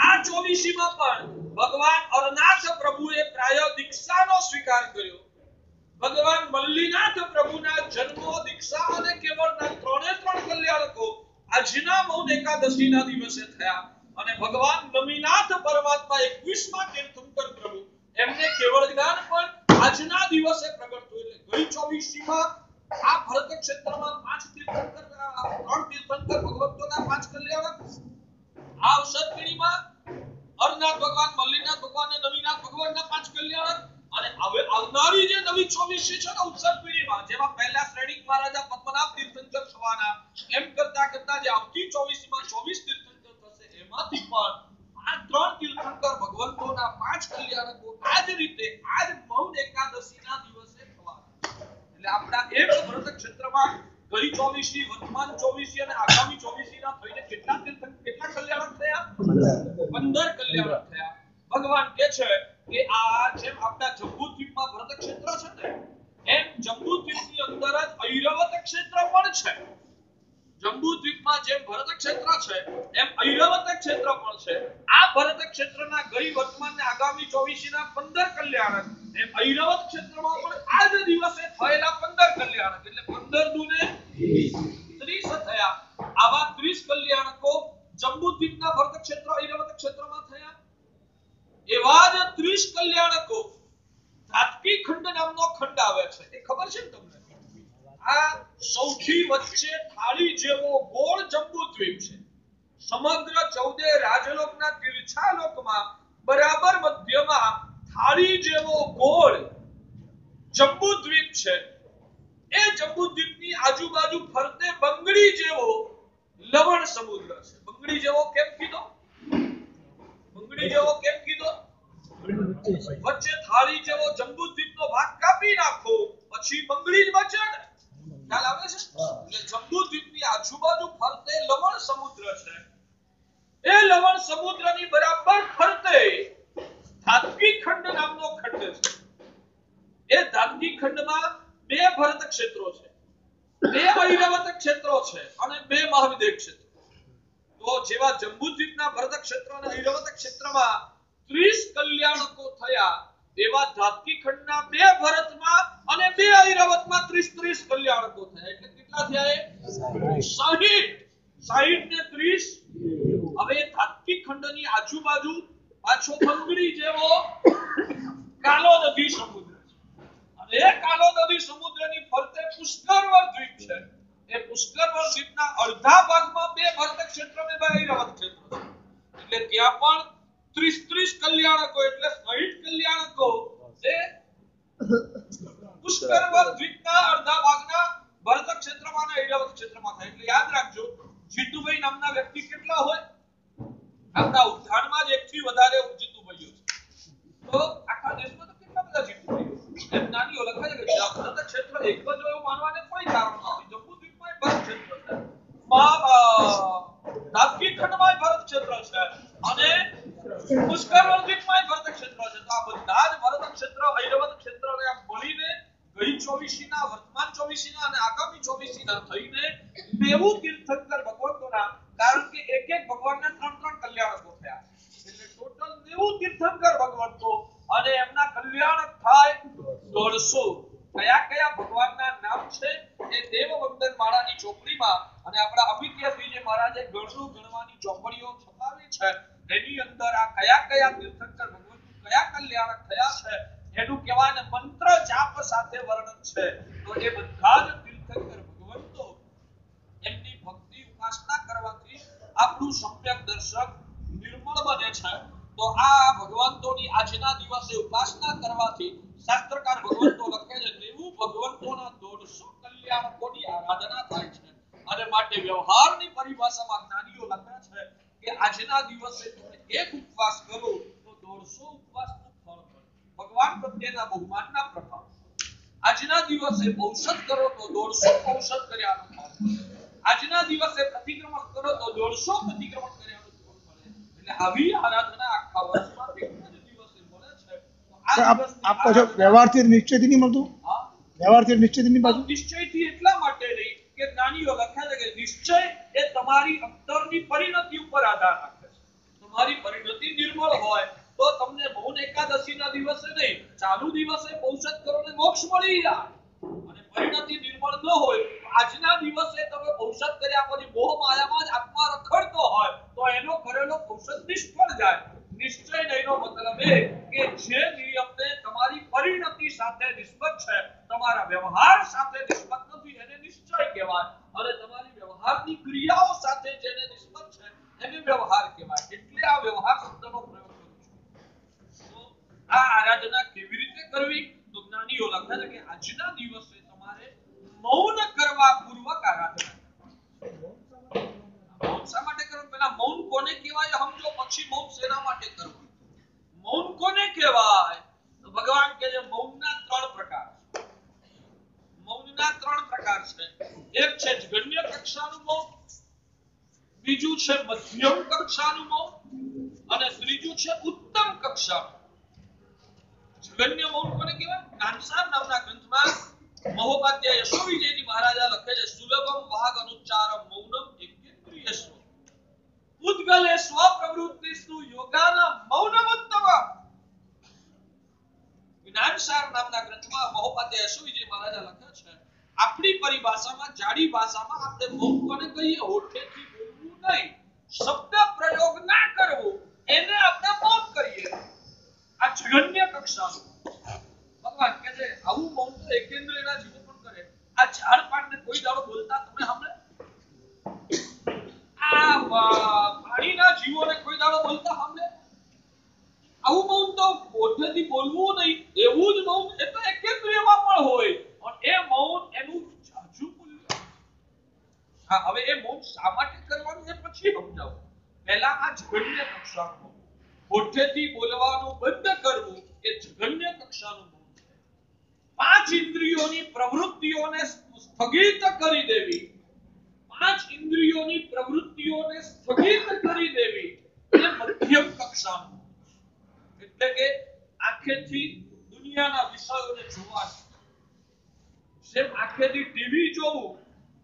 Speaker 1: આ 24 માં પણ ભગવાન અરનાથ પ્રભુએ પ્રાય દીક્ષાનો સ્વીકાર કર્યો. ભગવાન મલ્લીનાથ પ્રભુના જન્મ, દીક્ષા અને કેવળના 3 કલ્યાણકો આજના મૌન એકાદશીના દિવસે થયા. અને ભગવાન નમીનાથ પરમાત્મા 21મા તીર્થંકર પ્રભુ એમને કેવળ જ્ઞાન પણ આજના દિવસે પ્રગટ થયું. એટલે ગઈ 24 માં આ ભરત ક્ષેત્રમાં 3 તીર્થંકર ભગવંતોના 5 કલ્યાણક. આ અવસર પીઢીમાં અરનાથ ભગવાન, મલ્લીનાથ ભગવાન અને નવીનાથ ભગવાનના 5 કલ્યાણક. અને હવે આવનારી જે નવી 24 છે ને ઉત્સવ પીઢીમાં, જેમાં પહેલા શ્રેણીક મહારાજા પદ્મનાભ તીર્થંકર થવાના, એમ કરતા કરતા જે આવતી 24 માં 24 તીર્થંકર થશે, એમાંથી પણ આ 3 તીર્થંકર ભગવંતોના 5 કલ્યાણકો આ જ રીતે આજ મૌન એકાદશીના દિવસે થવાના. એટલે આપણા એક ભરત ક્ષેત્રમાં ગઈ 24 વર્તમાન 24 અને આગામી 24 ના થઈને કેટલા કલ્યાણક થયા? 15 કલ્યાણક થયા. ભગવાન કહે છે કે આ જેમ આપણા જંબુદ્વીપમાં ભરત ક્ષેત્ર છે ને, એમ જંબુદ્વીપની અંદર જ ઐરાવત ક્ષેત્ર પણ છે. જંબુદ્વીપમાં જેમ ભરત ક્ષેત્ર છે એમ ઐરાવત ક્ષેત્ર પણ છે. આ ભરત ક્ષેત્રના ગઈ વર્તમાન અને આગામી 24 ના 15 કલ્યાણક, એમ ઐરાવત ક્ષેત્રમાં પણ આ જ દિવસે થયેલા 15 કલ્યાણક, એટલે 15 દુને 30 થયા. આવા 30 કલ્યાણકો જંબુદ્વીપના ભરત ક્ષેત્ર ઐરાવત ક્ષેત્રમાં થયા. એવા જ 30 કલ્યાણકો ધાતકી ખંડ નામનો ખંડ આવે છે. એ ખબર છે ને તમને? આ સૌથી વચ્ચે થાળી જેવો ગોળ જંબુદ્વીપ છે. સમગ્ર 14 રાજલોકના તીર્છા લોકમાં બરાબર મધ્યમાં થાળી જેવો ગોળ જંબુદ્વીપ છે. એ જંબુદ્વીપની આજુબાજુ ફરતે બંગડી જેવો લવણ સમુદ્ર છે. બંગડી જેવો કેમ કીધો? બંગડી જેવો કેમ કીધો? વચ્ચે થાળી જેવો જંબુદ્વીપનો ભાગ કાપી નાખો પછી બંગડી જ બચે ને. ખ્યાલ આવે છે? એટલે જંબુદ્વીપની આજુબાજુ ફરતે લવણ સમુદ્ર છે. એ લવણ સમુદ્રની બરાબર ફરતે ધાતકી ખંડ નામનો ખંડ છે. એ ધાતકી ખંડમાં 2 ભરત ક્ષેત્રો છે, 2 ઐરાવત ક્ષેત્રો છે અને 2 મહાવિદેવ ક્ષેત્રો. તો જેવા જંબુદ્વીપના ભરત ક્ષેત્ર અને ઐરાવત ક્ષેત્રમાં 30 કલ્યાણકો થયા, એવા ધાતકી ખંડના 2 ભરતમાં અને 2 ઐરાવતમાં 30 કલ્યાણકો થયા. એટલે કેટલા થયા? 60 ને 30. હવે ધાતકી ખંડની આજુબાજુ પાછો બંગડી જેવો કાલો નદી સમુદ્ર છે. અને એ કાલો નદી સમુદ્રની ફરતે પુષ્કરવર દ્વીપ છે. એ પુષ્કરવર દ્વીપના અડધા ભાગમાં 2 ભરત ક્ષેત્ર અને 2 ઐરાવત ક્ષેત્ર છે. એટલે ત્યાં પણ 30 કલ્યાણકો, એટલે 60 કલ્યાણકો એ પુષ્કરવર દ્વીપના અડધા ભાગના ભરત ક્ષેત્રમાં અને ઐરાવત ક્ષેત્રમાં થાય. એટલે યાદ રાખજો, જીતુભાઈ નામના વ્યક્તિ કેટલા હોય? આપણા ઉદ્યાનમાં જ 1 થી વધારે જીતુભાઈઓ છે. તો આખા દેશમાં તો કેટલા બધા જીતુભાઈઓ? એમ નાનીઓ લખાય છે કે ભરત ક્ષેત્ર એક જ એવું માનવાને કોઈ કારણ નથી. જંબુદ્વીપમાં ભરત ક્ષેત્ર છે, ધાતકી ખંડમાં ભરત ક્ષેત્ર છે અને પુષ્કરવર દ્વીપમાં ભરત ક્ષેત્ર છે. તો આ બધા જ ભરત ક્ષેત્ર ઐરાવત ક્ષેત્રને આમ મળીને ગઈ 24 ના વર્તમાન 24 ના અને આગામી 24 ના થઈને 90 તીર્થંકર ભગવંતોના, કારણ કે એક એક ભગવાનના 3 કલ્યાણકો થયા, એટલે ટોટલ 90 તીર્થંકર ભગવંતો અને એમના કલ્યાણક થાય 150. કયા કયા ભગવાનના નામ છે એ દેવવંદન માળાની ચોપડીમાં અને આપણા અમિત્યસિંહજી મહારાજે ગણનું ગણવાની ચોપડીઓ છપાવી છે. એની અંદર આ કયા કયા તીર્થંકર ભગવંતો કયા કલ્યાણક થયા છે એનું કહેવાય મંત્ર જાપ સાથે વર્ણન છે. તો એ બધા જ તીર્થંકર ભગવંતો એમની ભક્તિ ઉપાસના કરવાથી આપણું સમ્યક દર્શક નિર્મળ બને છે. તો આ ભગવંતોની આજના દિવસે ઉપાસના કરવાથી શાસ્ત્રકાર ભગવંતો લખે છે 90 ભગવંતોના 150 કલ્યાણકોની આરાધના થાય છે. અને માટે વ્યવહારની પરિભાષામાં જ્ઞાનીઓ લખે છે કે આજના દિવસે તમે એક ઉપવાસ કરો તો 150 ઉપવાસનું ફળ મળે. ભગવાન પ્રત્યેના બહુમાનના પ્રભાવ. આજના દિવસે ઔષધ કરો તો 150 ઔષધ કર્યાનું ફળ મળે. આજના દિવસે પ્રતિક્રમણ કરો તો 150 પ્રતિક્રમણ કર્યાનું ફળ મળે. એટલે આવી આરાધના આખા વર્ષમાં એક જ દિવસે મળે છે. તો આ દિવસ
Speaker 3: આપકો જો વ્યવહારથી નિશ્ચયથી નહીં મળતું? વ્યવહારથી નિશ્ચયથી નહીં પાછું?
Speaker 1: નિશ્ચયથી એટલા માટે નહીં કે જ્ઞાનીઓ લખે છે કે નિશ્ચય એ તમારી અંતરની પરિણતિ ઉપર આધાર રાખે છે. તમારી પરિણતિ નિર્મળ હોય તો તમને મૌન એકાદશીના દિવસે નહીં, ચાલુ દિવસે ઔષધ કરો ને મોક્ષ મળી જાય. અને પરિણતિ નિર્મળ ન હોય આજના દિવસે તમે ઔષધ કર્યા પછી મોહ માયામાં જ આત્મા રખડતો હોય તો એનો કરેલો ઔષધ નિષ્ફળ જાય. નિશ્ચય નહીંનો મતલબ એ કે જે નિયમને તમારી પરિણતિ સાથે નિસ્બત છે, તમારા વ્યવહાર સાથે નિસ્બત નથી, એને નિશ્ચય કહેવાય. અને તમારી વ્યવહારની ક્રિયાઓ સાથે જેને નિસ્બત છે એને વ્યવહાર કહેવાય. એટલે આ વ્યવહાર શબ્દનો પ્રયોગ કરું છું. તો આ આરાધના કેવી રીતે કરવી? તો જ્ઞાનીઓ લખે છે કે આજના દિવસે તમારે મૌન કરવા પૂર્વક આરાધના કરવી. મૌન શા માટે કરવું? પહેલા મૌન કોને કહેવાય સમજો, પછી મૌન શેના માટે કરવું. મૌન કોને કહેવાય? તો ભગવાન કહે છે મૌનના 3 પ્રકાર છે. મૌનના 3 પ્રકાર છે. એક છે જગન્ય કક્ષાનું મૌન, બીજું છે મધ્યમ કક્ષાનું મૌન અને ત્રીજું છે ઉત્તમ કક્ષાનું. જગન્ય મૌન કોને કહેવાય? જ્ઞાનસાર નામના ગ્રંથમાં મહોપાધ્યાય યશોવિજયજી મહારાજા લખે છે સુલભમ વાગ અનુચ્ચારમ મૌનમ એકેન્દ્રિયસ્વ ઉદ્ગલે સ્વપ્રવૃત્તિસ્તુ યોગાના મૌનમુત્તમ. જ્ઞાનસાર નામના ગ્રંથમાં મહોપાધ્યાય યશોવિજય મહારાજા લખે છે આપણી પરિભાષામાં જાડી ભાષામાં આપણે મૌન કોને કહીએ? હોઠેથી બોલવું નહીં, શબ્દ પ્રયોગ ના કરવો, એને આપણે મૌન કહીએ. આ જગન્ય કક્ષાનું. ભગવાન કહે છે આવું મૌન તો એકેન્દ્રના જીવો પણ કરે. આ ઝાડ પાનને કોઈ દાડો બોલતા તમે સાંભળે? આ પાણીના જીવોને કોઈ દાડો બોલતા સાંભળે? આવું મૌન તો હોઠેથી બોલવું નહીં એવું જ મૌન એ તો એકેન્દ્રિયમાં પણ હોય. અને એ મૌન એનું જાજુ મૂલ્ય. હા, હવે એ મૌન શા માટે કરવાનું એ પછી સમજાવું. પહેલા આ જગન્ય કક્ષાનું મૌન, હોઠેથી બોલવાનું બંધ કરવું એ જગન્ય કક્ષાનું મૌન છે. 5 ઇન્દ્રિયોની પ્રવૃત્તિઓને સ્થગિત કરી દેવી, 5 ઇન્દ્રિયોની પ્રવૃત્તિઓને સ્થગિત કરી દેવી એ મધ્યમ કક્ષાનું. એટલે કે આંખેથી દુનિયાના વિષયોને જોવાનું, જેમ આંખેથી ટીવી જોવું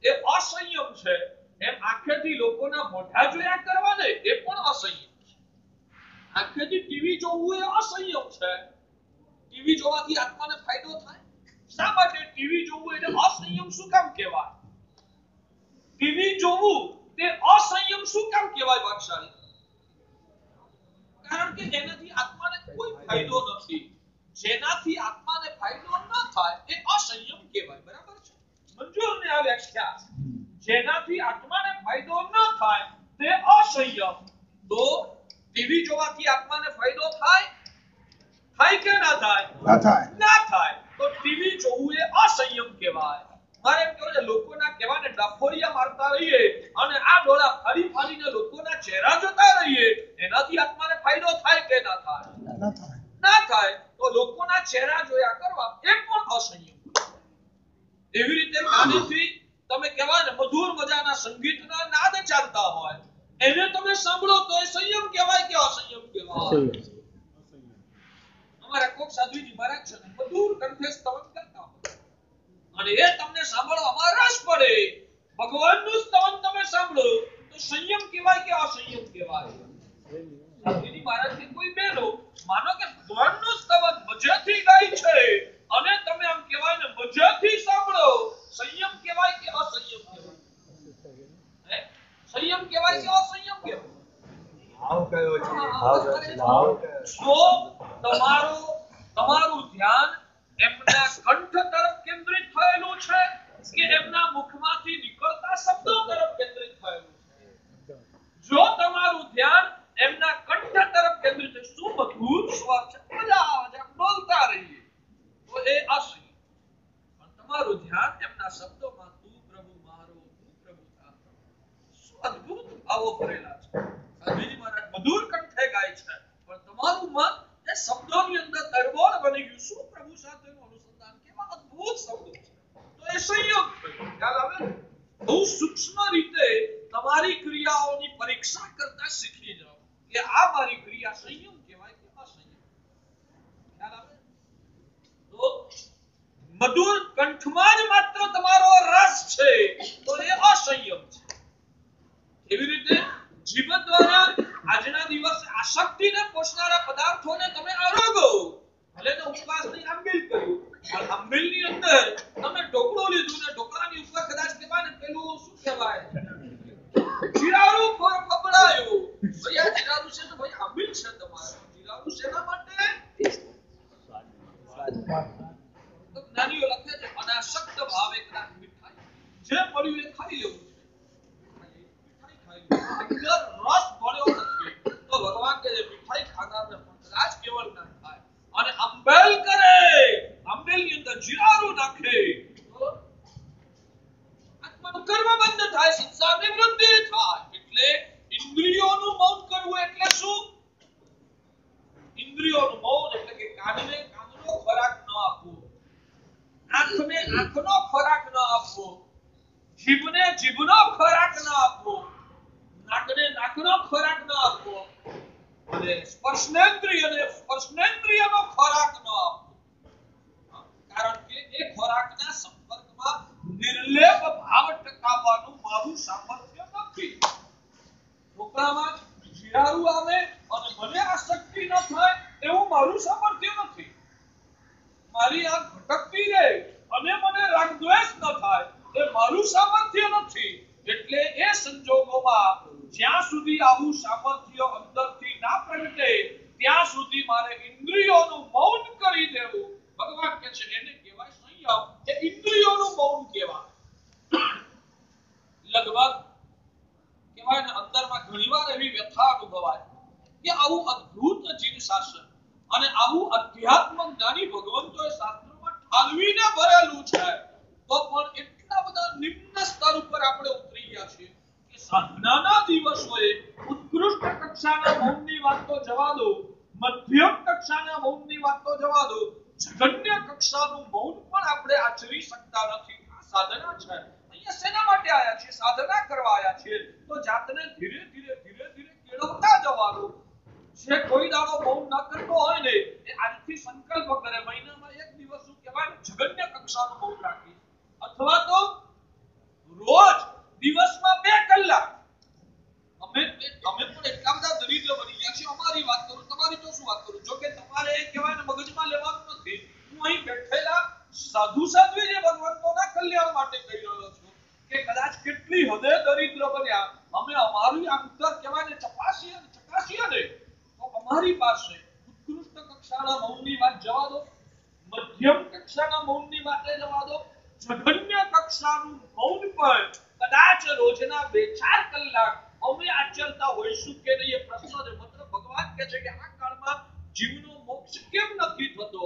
Speaker 1: એ અસંયમ છે, એમ આંખેથી લોકોના મોઢા જોયા કરવાને એ પણ અસંયમ છે. આંખેથી ટીવી જોવું એ અસંયમ છે. ટીવી જોવાથી આત્માને ફાયદો થાય. શા માટે ટીવી જોવું એટલે અસંયમ શું કામ કહેવાય? ટીવી જોવું તે અસંયમ શું કામ કહેવાય ભાગશાળી? કારણ કે એનાથી આત્માને કોઈ ફાયદો નથી. જેનાથી આત્માને ફાયદો ન થાય એ અસંયમ કહેવાય. બરાબર છે? મંજૂર ને આ વ્યાખ્યા. જેનાથી આત્માને ફાયદો ન થાય તે અસંયમ. તો ટીવી જોવાથી આત્માને ફાયદો થાય? થાય કે ના થાય? ના થાય. તો ટીવી જોવું એ અસંયમ કહેવાય. મારે એમ કહેવું છે લોકોના કહેવાને ડફોરિયા મારતા રહીએ અને આ ડોળા ફરી ફરીને લોકોના ચહેરા જોતા રહીએ, એનાથી આત્માને ફાયદો થાય કે ના થાય? ના થાય. તો લોકોના ચહેરા જોયા કરવા એ પણ અસંયમ. એવી રીતે કાનેથી તમે કહેવાને મધુર મજાના સંગીતના નાદ ચાલતા હોય, એને તમે સાંભળો તો એ સંયમ કહેવાય કે અસંયમ કહેવાય? અમારા કોક સાધુજી મહારાજ છે મધુર કંઠે સ્તવન કરતા હોય અને એ તમને સાંભળવામાં રસ પડે, ભગવાનનું સ્તવન તમે સાંભળો તો સંયમ કહેવાય કે અસંયમ કહેવાય? સાધુજી મહારાજ કે કોઈ બેનો માનો કે ભગવાનનું સ્તવન મજાથી ગાય છે અને તમે આમ કહેવાય ને મજાથી સાંભળો, સંયમ કહેવાય કે અસંયમ કહેવાય? સંયમ કહેવાય કે અસંયમ કહેવાય?
Speaker 2: ભાવ કયો છે? ભાવ
Speaker 1: જો તમારું ધ્યાન એમના કંઠ તરફ કેન્દ્રિત થયેલું છે કે એમના મુખમાંથી નીકળતા શબ્દો તરફ કેન્દ્રિત થયેલું છે? જો તમારું ધ્યાન એમના કંઠ તરફ કેન્દ્રિત છે, શું મધુર સ્વર છે, મજા આવે છે, બોલતા રહીએ, તો એ અસંયમ. પણ તમારું ધ્યાન એમના શબ્દોમાં તું પ્રભુ મારો, તું પ્રભુ તારો, શું અદ્ભુત ભાવો ભરેલા છે. સાધુજી મહારાજ મધુર કંઠે ગાય છે પણ તમારું મન એ શબ્દોની અંદર તરબોળ બની ગયું. શું પ્રભુ સાથેનું અનુસંધાન, કેવા અદ્ભુત શબ્દો છે. તો એ સંયમ થયો. ખ્યાલ આવે? બહુ સૂક્ષ્મ રીતે તમારી ક્રિયાઓની પરીક્ષા કરતા શીખી જાઓ કે આ મારી ક્રિયા સંયમ કહેવાય કે અસંયમ. ખ્યાલ આવે? તો મધુર કંઠમાં જ માત્ર તમારો રસ છે તો એ અસંયમ છે. એવી રીતે જીવન દ્વારા આજના દિવસે આસક્તિને પોષનારા પદાર્થોને તમે આરોગો. ભલે તો ઉપવાસની આંબીલ કર્યું, પણ આંબીલની અંદર તમે ઢોકળું લીધું ને ઢોકળાની ઉપર કદાચ કહેવાય પેલું શું કહેવાય જીરારું ફબડાયું. ભાઈ આ જીરારું છે તો ભાઈ આંબીલ છે તમારે. જીરારું શેના માટે? તો જ્ઞાનીઓ લખે છે અનાસક્ત ભાવે કદાચ મીઠાઈ જે મળ્યું એ ખાઈ લેવું છે. રસ મળ્યો નથી તો ભગવાન કહે છે મીઠાઈ ખાનારને કદાચ કેવળ ના થાય. અને આંબેલ કરે, આંબેલની અંદર જીરારું નાખે તો આત્માનું કર્મ બંધ થાય, સંસારની વૃદ્ધિ થાય. એટલે ઇન્દ્રિયોનું મૌન કરવું એટલે શું? ઇન્દ્રિયોનું મૌન એટલે કે કાનને કાનનો ખોરાક ન આપવો, આંખને આંખનો ખોરાક ન આપવો, જીભનો ખોરાક ન આપવો, નાકને નાકનો ખોરાક ન આપવો અને સ્પર્શનેન્દ્રિયનો ખોરાક ન આપવો, કારણ કે એ ખોરાકના સંપર્કમાં નિર્લેપ ભાવ ટકાવવાનું મારું સામર્થ્ય નથી. છોકરામાં શિયાળું આવે અને મને આ શક્તિ ન થાય એવું મારું સામર્થ્ય નથી. મારી આ ભટકતી રહે અને મને રાગદ્વેષ ન થાય એ મારું સામર્થ્ય નથી. એટલે એ સંજોગોમાં જ્યાં સુધી આવું સામર્થ્ય અંદરથી ના પ્રગટે ત્યાં સુધી મારે ઇન્દ્રિયોનું મૌન કરી દેવું. ભગવાન કહે છે એને કહેવાય સંયમ. એ ઇન્દ્રિયોનું મૌન કહેવાય. લગભગ કહેવાય ને અંદરમાં ઘણીવાર એવી વ્યથા અનુભવાય કે આવું અદ્ભુત જીવ શાસન અને આવું અધ્યાત્મ જ્ઞાની ભગવંતોએ શાસ્ત્રોમાં ઠાલવીને ભરેલું છે, તો પણ એટલા બધા નિમ્ન સ્તર ઉપર આપણે ઉતરી ગયા છીએ કે સાધનાના દિવસોએ ઉત્કૃષ્ટ કક્ષાના મૌનની વાત તો જવા દો, મધ્યમ કક્ષાના મૌનની વાત તો જવા દો, જગન્ય કક્ષાનું મૌન પણ આપણે આચરી શકતા નથી. આ સાધના છે. અહીંયા શેના માટે આયા છીએ? સાધના કરવા આયા છીએ. તો જાતને ધીરે ધીરે કેળવતા જવાનું. જે કોઈ દાડો મૌન ન કરતો હોય ને એ આજથી સંકલ્પ કરે મહિનામાં એક દિવસ શું કહેવાય જગન્ય કક્ષાનું મૌન રાખી, અથવા તો રોજ દિવસમાં 2 કલાક. અમે પણ એટલા બધા દરિદ્ર બની ગયા છીએ. અમારી વાત કરું, તમારી તો શું વાત કરું. જો કે તમારે એ કહેવાય ને મગજમાં લેવાનું નથી. હું અહીં બેઠેલા સાધુ સાધ્વી જે ભગવંતોના કલ્યાણ માટે કહી રહ્યો છું કે કદાચ કેટલી હદે દરિદ્ર બન્યા. અમે અમારી અંતર કહેવાય ને ચકાસીએ ને તો અમારી પાસે ઉત્કૃષ્ટ કક્ષાના મૌનની વાત જવા દો, મધ્યમ કક્ષાના મૌનની વાત જવા દો, જગન્ય કક્ષાનું મૌન પણ કદાચ રોજના 2-4 કલાક અમે આચરતા હોઈશું કે નહીં એ પ્રશ્ન છે. મતલબ ભગવાન કહે છે કે આ કાળમાં જીવનો મોક્ષ કેમ નથી થતો?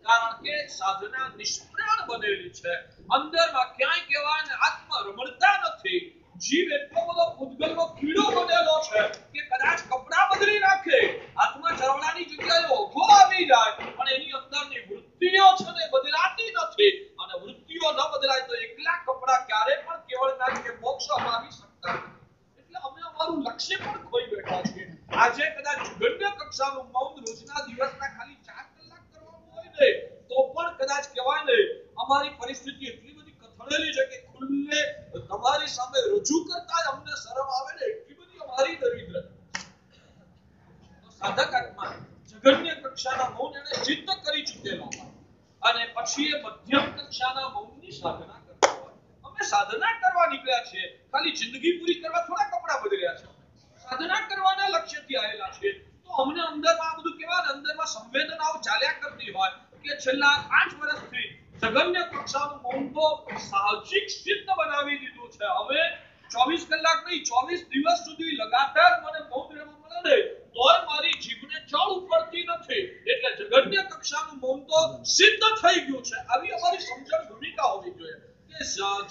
Speaker 1: કારણ કે સાધના નિષ્પ્રાણ બનેલી છે. અંદરમાં ક્યાંય કહેવાય ને આત્મ રમણતા નથી. જીવ એટલો બધો ભૂતગલનો કીડો બનેલો છે કે કદાચ કપડા બદલી નાખે, હાથમાં ચરવડાની જગ્યાએ ઓઘો આવી જાય, પણ એની અંદરની વૃત્તિઓ છે ને બદલાતી નથી. અને વૃત્તિઓ ન બદલાય તો એકલા કપડા ક્યારે પણ કેવળતા કે મોક્ષ અપાવી શકતા નથી. એટલે અમે અમારું લક્ષ્ય પણ ખોઈ બેઠા છીએ. આજે કદાચ જગન્ય કક્ષાનું મૌન રોજના દિવસના ખાલી 4 કલાક કરવાનું હોય ને તો પણ કદાચ કહેવાય ને અમારી પરિસ્થિતિ એટલી બધી કથળેલી છે કે ખુલ્લે તમારી સામે રજૂ કરતા જ અમને શરમ આવે ને એટલી બધી અમારી દરિદ્ર. તો સાધક આત્મા જગન્ય કક્ષાના મૌન એને સિદ્ધ કરી ચૂકેલો હોય અને પછી એ મધ્યમ કક્ષાના મૌનની સાધના કરતો હોય. અમે સાધના કરવા નીકળ્યા છીએ, ખાલી જિંદગી પૂરી કરવા થોડા કપડા બદલ્યા છે. સાધના કરવાના લક્ષ્યથી આવેલા છે. તો અમને અંદરમાં આ બધું કહેવાય અંદરમાં સંવેદનાઓ ચાલ્યા કરતી હોય કે છેલ્લા 5 વર્ષથી જગન્ય કક્ષાનું મૌન તો સાહજિક સિદ્ધ બનાવી દીધું છે. હવે 24 કલાક નહીં 24 દિવસ સુધી લગાતાર મને મૌન રહેવા મળે ને તોય મારી જીભને ચળ ઉપડતી નથી. એટલે જગન્ય કક્ષાનું મૌન તો સિદ્ધ થઈ ગયું છે. આવી અમારી સમજણ ભૂમિકા હોવી જોઈએ કે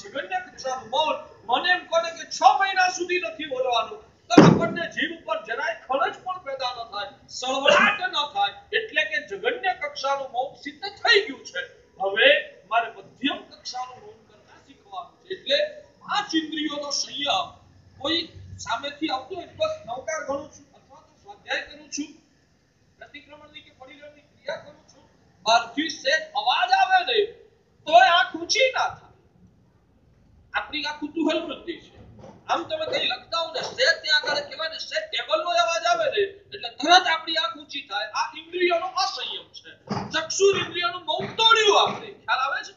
Speaker 1: જગન્ય કક્ષાનું મૌન મને એમ કહે કે 6 મહિના સુધી નથી બોલવાનું તો આપણને જીભ ઉપર જરાય ખળજ પણ પેદા ન થાય, સળવળાટ ન થાય. એટલે કે જગન્ય કક્ષાનું મૌન સિદ્ધ થઈ ગયું છે. હવે મારે મધ્યમ કક્ષાનું મૌન કરતા શીખવાનું છે. એટલે 5 ઇન્દ્રિયોનો સંયમ. કોઈ સામેથી આવતું હોય બસ નવકાર ગણું છું અથવા તો સ્વાધ્યાય કરું છું, પ્રતિક્રમણની કે પરિગ્રહની ક્રિયા કરું છું, બહારથી સેજ અવાજ આવે ને તોય આંખ ઊંચી ના થાય. આપણી આ કુતૂહલ વૃત્તિ છે. આમ તમે કઈ લખતા હો ને સેજ ત્યાં આગળ કહેવાય ને સેજ ટેબલનો અવાજ આવે ને એટલે તરત આપણી આંખ ઊંચી થાય. આ ઇન્દ્રિયોનો અસંયમ છે. ચક્ષુર ઇન્દ્રિયોનું મૌન તોડ્યું આપણે. ખ્યાલ આવે છે?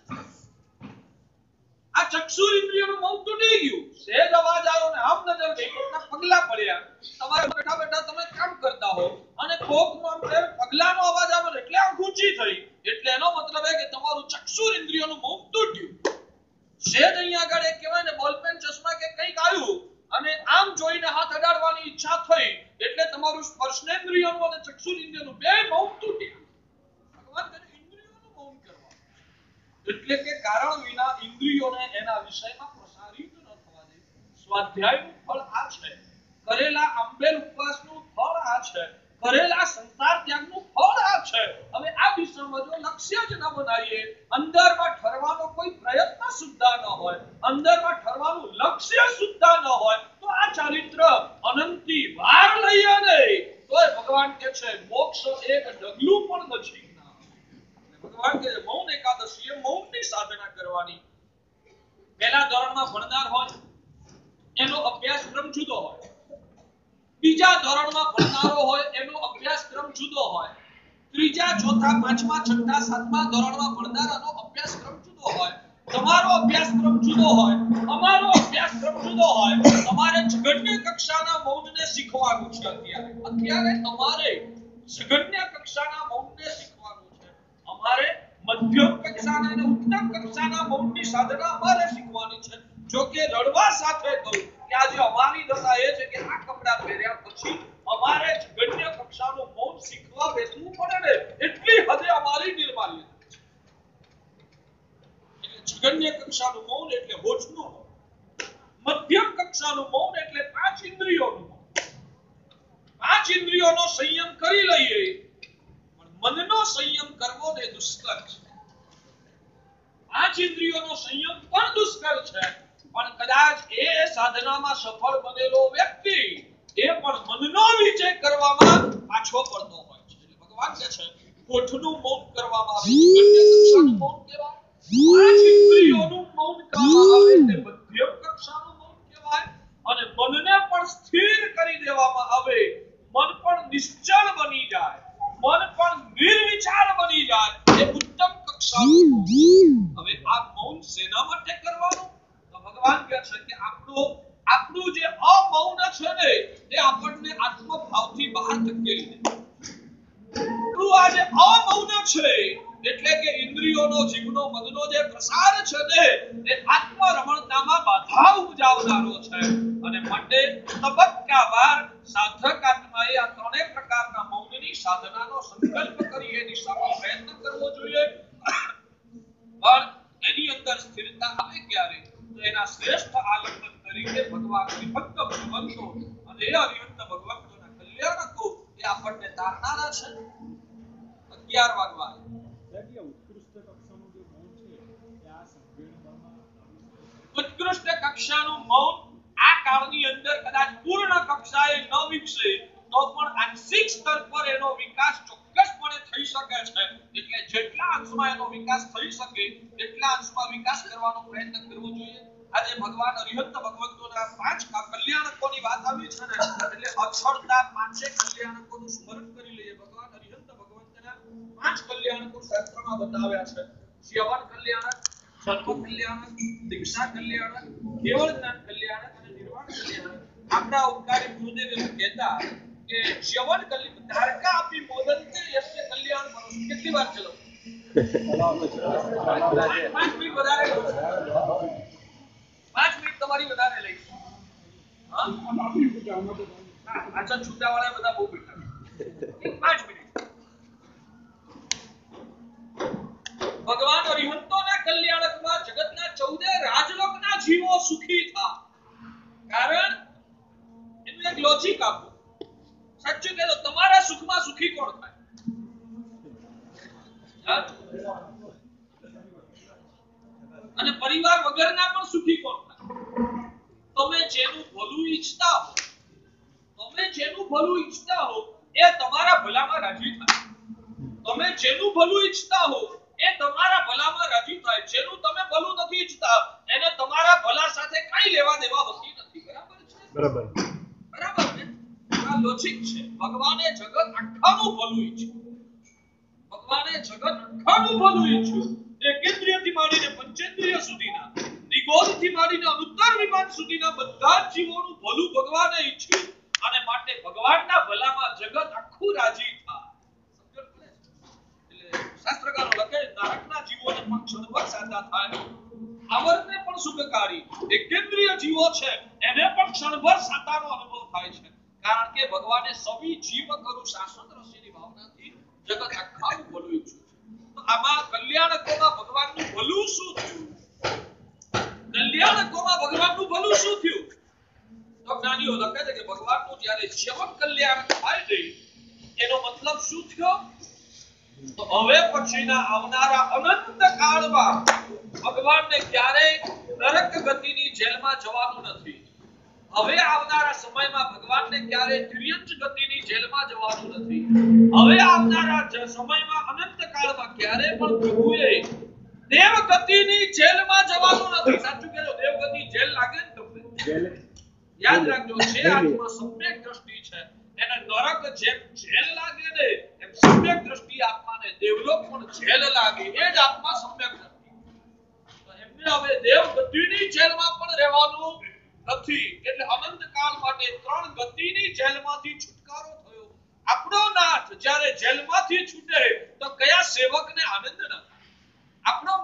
Speaker 1: આ ચક્ષુર ઇન્દ્રિયોનું મૌન તૂટી ગયું. સેજ અવાજ આવ્યો ને આમ નજર ગઈ કોકના પગલા પડ્યા. તમારે બેઠા બેઠા તમે કામ કરતા હો અને કોકનો આમ પગલાનો અવાજ આવે ને એટલે આંખ ઊંચી થઈ. એટલે એનો મતલબ એ કે તમારું ચક્ષુર ઇન્દ્રિયોનું મૌન તૂટ્યું. સેજ અહીંયા આગળ એક કહેવાય ને બોલપેન ચશ્મા કે કંઈક આવ્યું અને આમ જોઈને હાથ અડાડવાની ઈચ્છા થઈ એટલે તમારું સ્પર્શનેન્દ્રિયોનું અને ચક્ષુર ઇન્દ્રિયોનું બે મૌન તૂટ્યા. ભગવાન કહે ઇન્દ્રિયોનું મૌન કરવા. એટલે કે કારણ વિના ઇન્દ્રિયોને એના વિષયમાં પ્રસારિત ન થવા દે. સ્વાધ્યાયનું ફળ આ છે. કરેલા આંબેલ ઉપવાસનું ફળ આ છે. કરેલા સંસાર ત્યાગનું ફળ આ છે. હવે આ વિષયમાં જો લક્ષ્ય જ ન બનાવીએ, અંદરમાં ઠરવાનો કોઈ પ્રયત્ન સુદ્ધા ન હોય, અંદરમાં ઠરવાનું લક્ષ્ય સુદ્ધા ન હોય, તો આ ચારિત્ર અનંતી વાર લઈએ ને તોય ભગવાન કહે છે મોક્ષ એક ડગલું પણ નજીક ના. ભગવાન કહે છે મૌન એકાદશી એ મૌનની સાધના કરવાની. પહેલા ધોરણમાં ભણનાર હોય એનો અભ્યાસક્રમ જુદો હોય, બીજા ધોરણમાં ભણનારો હોય એનો અભ્યાસક્રમ જુદો હોય, ત્રીજા ચોથા પાંચમા છઠ્ઠા સાતમા ધોરણમાં ભણનારાનો અભ્યાસક્રમ જુદો હોય, તમારો અભ્યાસક્રમ જુદો હોય, અમારો અભ્યાસક્રમ જુદો હોય. તમારે જગન્ય કક્ષાના મૌનને શીખવાનું છે. અત્યારે તમારે જગન્ય કક્ષાના મૌનને શીખવાનું છે. અમારે મધ્યમ કક્ષાના અને ઉત્તમ કક્ષાના મૌનની સાધના અમારે શીખવાની છે. જો કે રડવા સાથે કહું કે આજે અમારી દશા એ છે કે આ કપડા પહેર્યા પછી અમારે જગન્ય કક્ષાનું મૌન શીખવા બેસવું પડે ને એટલી હદે અમારી નિર્માલ્યતા છે. એટલે જગન્ય કક્ષાનું મૌન એટલે હોશનું મૌન, મધ્યમ કક્ષાનું મૌન એટલે પાંચ ઇન્દ્રિયોનું મૌન. પાંચ ઇન્દ્રિયોનો સંયમ કરી લઈએ પણ મનનો સંયમ કરવો ને દુષ્કર છે. પાંચ ઇન્દ્રિયોનો સંયમ પણ દુષ્કર છે, પણ કદાચ એ સાધનામાં સફળ બનેલો વ્યક્તિ એ પણ મનનો વિજય કરવામાં પાછો પડતો હોય છે. એટલે ભગવાન કહે છે હોઠનું મૌન કરવામાં આવે, જગન્ય કક્ષાનું મૌન કહેવાય, પાંચ ઇન્દ્રિયોનું મૌન કરવામાં આવે એટલે મધ્યમ કક્ષાનું મૌન કહેવાય, અને મનને પણ સ્થિર કરી દેવામાં આવે, મન પણ નિશ્ચળ બની જાય, મન પણ નિર્વિચાર બની જાય, એ ઉત્તમ કક્ષાનું મૌન. હવે આ મૌન શેના માટે કરવાનું? તો ભગવાન કહે છે કે આપણું જે અમૌન છે ને એ આપણને આત્મભાવથી બહાર ધકેલી દે. આપણું આ જે અમૌન છે એટલે કે ઇન્દ્રિયોનો, જીવનો, મનનો જે પ્રસાર છે ને એ આત્મરમણતામાં બાધા ઉપજાવનારો છે. અને માટે તબક્કાવાર સાધક આત્માએ આ ત્રણેય પ્રકારના મૌનની સાધનાનો સંકલ્પ કરી એ દિશામાં પ્રયત્ન કરવો જોઈએ. પણ એની અંદર સ્થિરતા આવે ક્યારે? તો એના શ્રેષ્ઠ આલંબન તરીકે ભગવાન હરિભક્ત ભગવંતો અને એ હરિભક્ત ભગવંતોના કલ્યાણકો એ આપણને તારનારા છે. 11 વાગવા ઉત્કૃષ્ટ કક્ષાનું મૌન આ કાળની અંદર કદાચ પૂર્ણ કક્ષાએ ન વિકસે તો પણ આંશિક સ્તર પર એનો વિકાસ ચોક્કસપણે થઈ શકે છે. એટલે જેટલા અંશમાં એનો વિકાસ થઈ શકે એટલા અંશમાં વિકાસ કરવાનો પ્રયત્ન કરવો જોઈએ. આજે ભગવાન અરિહંત ભગવંતોના 5 કલ્યાણકોની વાત આવી છે ને એટલે અક્ષરતા પાંચે કલ્યાણકોનું સ્મરણ કરી લઈએ. ભગવાન અરિહંત ભગવંતના 5 કલ્યાણકો શાસ્ત્રમાં બતાવ્યા છે. શ્રવણ કલ્યાણક, સર્વ કલ્યાણક, દીક્ષા કલ્યાણક, કેવળ જ્ઞાન કલ્યાણક અને નિર્વાણ કલ્યાણક. આપણા ઉપકારી ગુરુદેવ એવું કહેતા કે શ્રવણ કલ્યાણ ધારકા આપી મોદંતે યસ્ય કલ્યાણ કરો. કેટલી વાર ચલો 5 મિનિટ વધારે લો. 5 મિનિટ તમારી વધારે લઈશ. હા આચા છૂટા વાળા બધા બહુ બેઠા 5 મિનિટ. ભગવાન અરિહંતોના કલ્યાણકમાં જગતના 14 રાજલોકના જીવો સુખી થા. કારણ એનું એક લોજિક આપો. સાચું કહો તમારા સુખમાં સુખી કોણ થાય? અને પરિવાર વગરના પણ સુખી કોણ થાય? તમે જેનું ભલું ઈચ્છતા હો એ તમારા ભલામાં રાજી થાય. તમે જેનું ભલું ઈચ્છતા હો એ તમારા ભલામાં રાજી થાય. જેનું તમે ભલું નથી ઈચ્છતા એને તમારા ભલા સાથે કઈ લેવા દેવા હોતી નથી. બરાબર છે? બરાબર ને? આ લોજિક છે. ભગવાને જગત આખાનું ભલું ઈચ્છ્યું. એકેન્દ્રિયથી માંડીને પંચેન્દ્રિય સુધીના, નિગોદથી માંડીને અનુત્તર વિમાન સુધીના બધા જીવોનું ભલું ભગવાને ઈચ્છ્યું અને માટે ભગવાનના ભલામાં જગત આખું રાજી થાય. શાસ્ત્રકારો લખે નરકના જીવોને પણ ક્ષણભર સાધા થાય, આવરને પણ સુખકારી એકેન્દ્રિય જીવો છે એને પણ ક્ષણભર સાધાનો અનુભવ થાય છે. કારણ કે ભગવાને સવી જીવ કરું શાશ્વત રસીની ભાવનાથી જગત આખાનું ભલું ઈચ્છ્યું છે. તો આમાં કલ્યાણકોમાં ભગવાનનું ભલું શું થયું? તો જ્ઞાનીઓ લખે છે કે ભગવાનનું જ્યારે શ્રવણ કલ્યાણ થાય છે એનો મતલબ શું થયો? તો હવે પછીના આવનારા અનંત કાળમાં ભગવાનને ક્યારેય નરક ગતિની જેલમાં જવાનું નથી. હવે આવનારા સમયમાં ભગવાનને ક્યારેય તિર્યંચ ગતિની જેલમાં જવાનું નથી. હવે આવનારા સમયમાં અનંત કાળમાં ક્યારેય પણ પ્રભુએ દેવ ગતિની જેલમાં જવાનું નથી. સાચું કહેજો, દેવ ગતિ જેલ લાગે ને તમને? યાદ રાખજો, જે આત્મા સમ્યક દ્રષ્ટિ છે એને નરક જેમ જેલ લાગે ને એમ સમ્યક દ્રષ્ટિ આત્માને દેવલોક પણ જેલ લાગે. એ જ આત્મા સમ્યક દ્રષ્ટિ. તો એમને હવે દેવ ગતિની જેલમાં પણ રહેવાનું નથી. એટલે અનંત કાળ માટે ત્રણ ગતિની જેલમાંથી છુટકારો થયો. આપણો નાથ જ્યારે જેલમાંથી છૂટે તો કયા સેવકને આનંદ ન? આપણો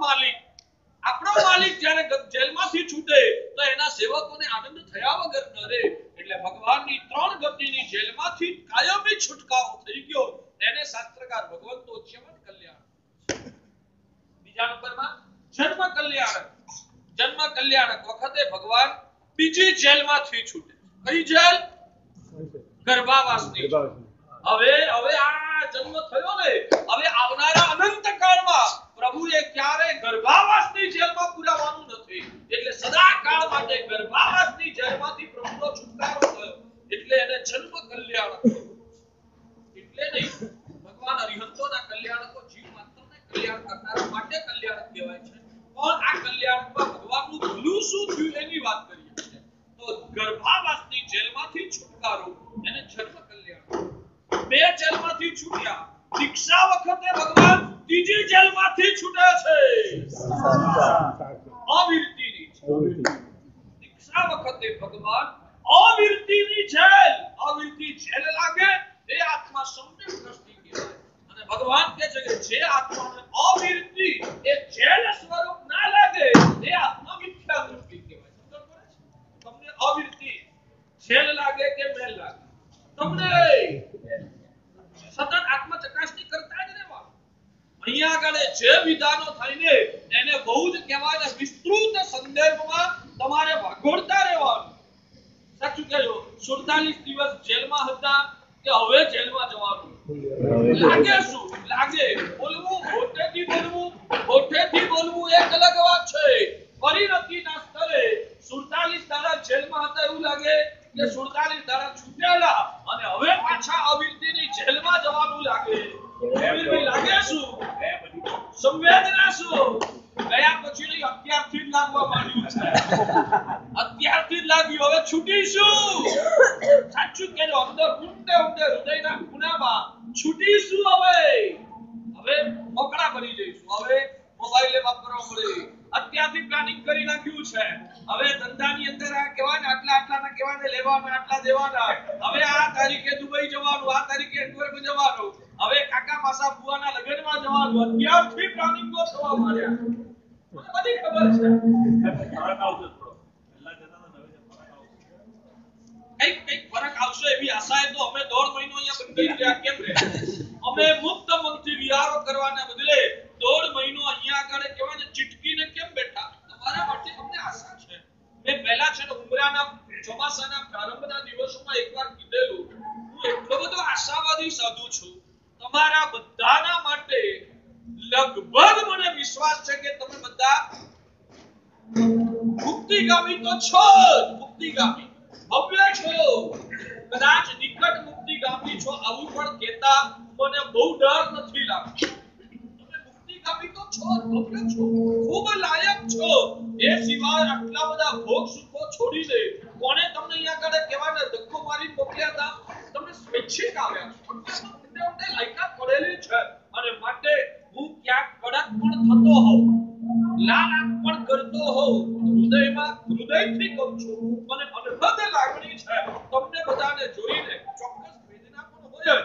Speaker 1: માલિક જ્યારે જેલમાંથી છૂટે તો એના સેવકોને આનંદ થયા વગર ન રહે. એટલે ભગવાનની ત્રણ ગતિની જેલમાંથી કાયમી છુટકારો થઈ ગયો. એને શાસ્ત્રકાર ભગવંતો જીવન કલ્યાણ. બીજા નંબરમાં જન્મ કલ્યાણક. જન્મ કલ્યાણક વખતે ભગવાન બીજી જેલમાંથી છૂટે. કઈ જેલ? ગર્ભાવાસની. હવે આ જન્મ થયો ને, હવે આવનારા અનંત કાળમાં પ્રભુએ ક્યારે ગર્ભાવાસની જેલમાં પુરાવાનું નથી. એટલે સદા કાળ માટે ગર્ભાવાસની જેલમાંથી પ્રભુનો છુટકારો થયો. એટલે એને જન્મ કલ્યાણક. એટલે નહીં, ભગવાન અરિહંતોના કલ્યાણકો જીવ માત્રને કલ્યાણ કરનારા માટે કલ્યાણક કહેવાય છે. પણ આ કલ્યાણમાં ભગવાનનું ભલું શું થયું એની વાત કરીએ છીએ. તો ગર્ભાવાસની જેલમાંથી છુટકારો એને જન્મ કલ્યાણ. બે જેલમાંથી છૂટ્યા. દીક્ષા વખતે ભગવાન ત્રીજી જેલમાંથી છૂટે છે. અવિરતિની દીક્ષા વખતે ભગવાન અવિરતિની જેલ. અવિરતિ જેલ લાગે એ આત્મા સમ્યક દ્રષ્ટિ કહેવાય. અને ભગવાન કહે છે કે જે આત્માને અવિરતિ એ જેલ સ્વરૂપ ના લાગે એ આત્મા મિથ્યા દૃષ્ટિ કહેવાય. સમજ પડે છે? તમને અવિરતિ જેલ લાગે કે મેલ લાગે, તમને સતત આત્મ ચકાસણી કરતા જ રહેવાનું. અહીંયા આગળ જે વિધાનો થઈને એને બહુ જ કહેવાય ને વિસ્તૃત સંદર્ભમાં તમારે વાગોળતા રહેવાનું. સાચું કહેજો, 47 દિવસ જેલમાં હતા કે હવે જેલમાં જવાનું લાગે? શું લાગે? બોલવું હોઠેથી બોલવું એક અલગ વાત છે. પરિણતિના સ્તરે 47 દાડા જેલમાં હતા એવું લાગે કે 47 દાડા છૂટેલા અને હવે પાછા અવિરતિની જેલમાં જવાનું લાગે. એવી લાગે શું? સંવેદના શું? ગયા પછી નહીં, અત્યારથી જ લાગવા માંડ્યું છે. અત્યારથી જ લાગ્યું, હવે છૂટીશું. સાચું કહેજો, અંદર ઊંડે હૃદયના ખૂણામાં છૂટીશું. હવે મોકળા બની જઈશું. હવે મોબાઈલે વાપરવા મળે. અત્યારથી પ્લાનિંગ કરી નાખ્યું છે. હવે ધંધાની અંદર આ કહેવાય ને આટલાના કહેવાય ને લેવાના, આટલા દેવાના. હવે આ તારીખે દુબઈ જવાનું, આ તારીખે એન્ક્વાયરી જવાનું, હવે કાકા માસા ફુવાના લગ્નમાં જવાનું. અત્યારથી પ્લાનિંગો થવા માંડ્યા. મને બધી ખબર છે. ફરક આવશે થોડો. પહેલા જતા હતા, હવે કઈક ફરક આવશે એવી આશાએ તો અમે 1.5 મહિનો અહીંયા બંધી રહ્યા. કેમ રે? અમે મુક્ત મનથી વિહારો કરવાને બદલે 1.5 મહિનો અહીંયા આગળ કહેવાય ને ચીટકીને કેમ બેઠા? તમારા માટે અમને આશા છે. મેં પહેલા છે ને ઉમરાના ચોમાસાના પ્રારંભના દિવસોમાં એકવાર કીધેલું, હું એટલો બધો આશાવાદી સાધુ છું તમારા બધાના માટે. લગભગ મને વિશ્વાસ છે કે તમે બધા મુક્તિગામી તો છો જ. મુક્તિગામી ભવ્ય છો. કદાચ નિકટ મુક્તિગામી છો આવું પણ કહેતા મને બહુ ડર નથી લાગતો. તમે મુક્તિગામી તો છો, ભવ્ય છો, ખૂબ લાયક છો. એ સિવાય આટલા બધા ભોગ સુખો છોડીને કોણે તમને અહીંયા આગળ કહેવાને ધક્કો મારી મોકલ્યા હતા? તમે સ્વૈચ્છિક આવ્યા છો. તમને લાયકાત પડેલી છે. અને માટે હું ક્યાંક કડક પણ થતો હોઉં, લાલ આંખ પણ કરતો હોઉં, હૃદયથી કહું છું, મને અનહદ લાગણી છે તમને બધાને જોઈને. ચોક્કસ વેદના પણ હોય.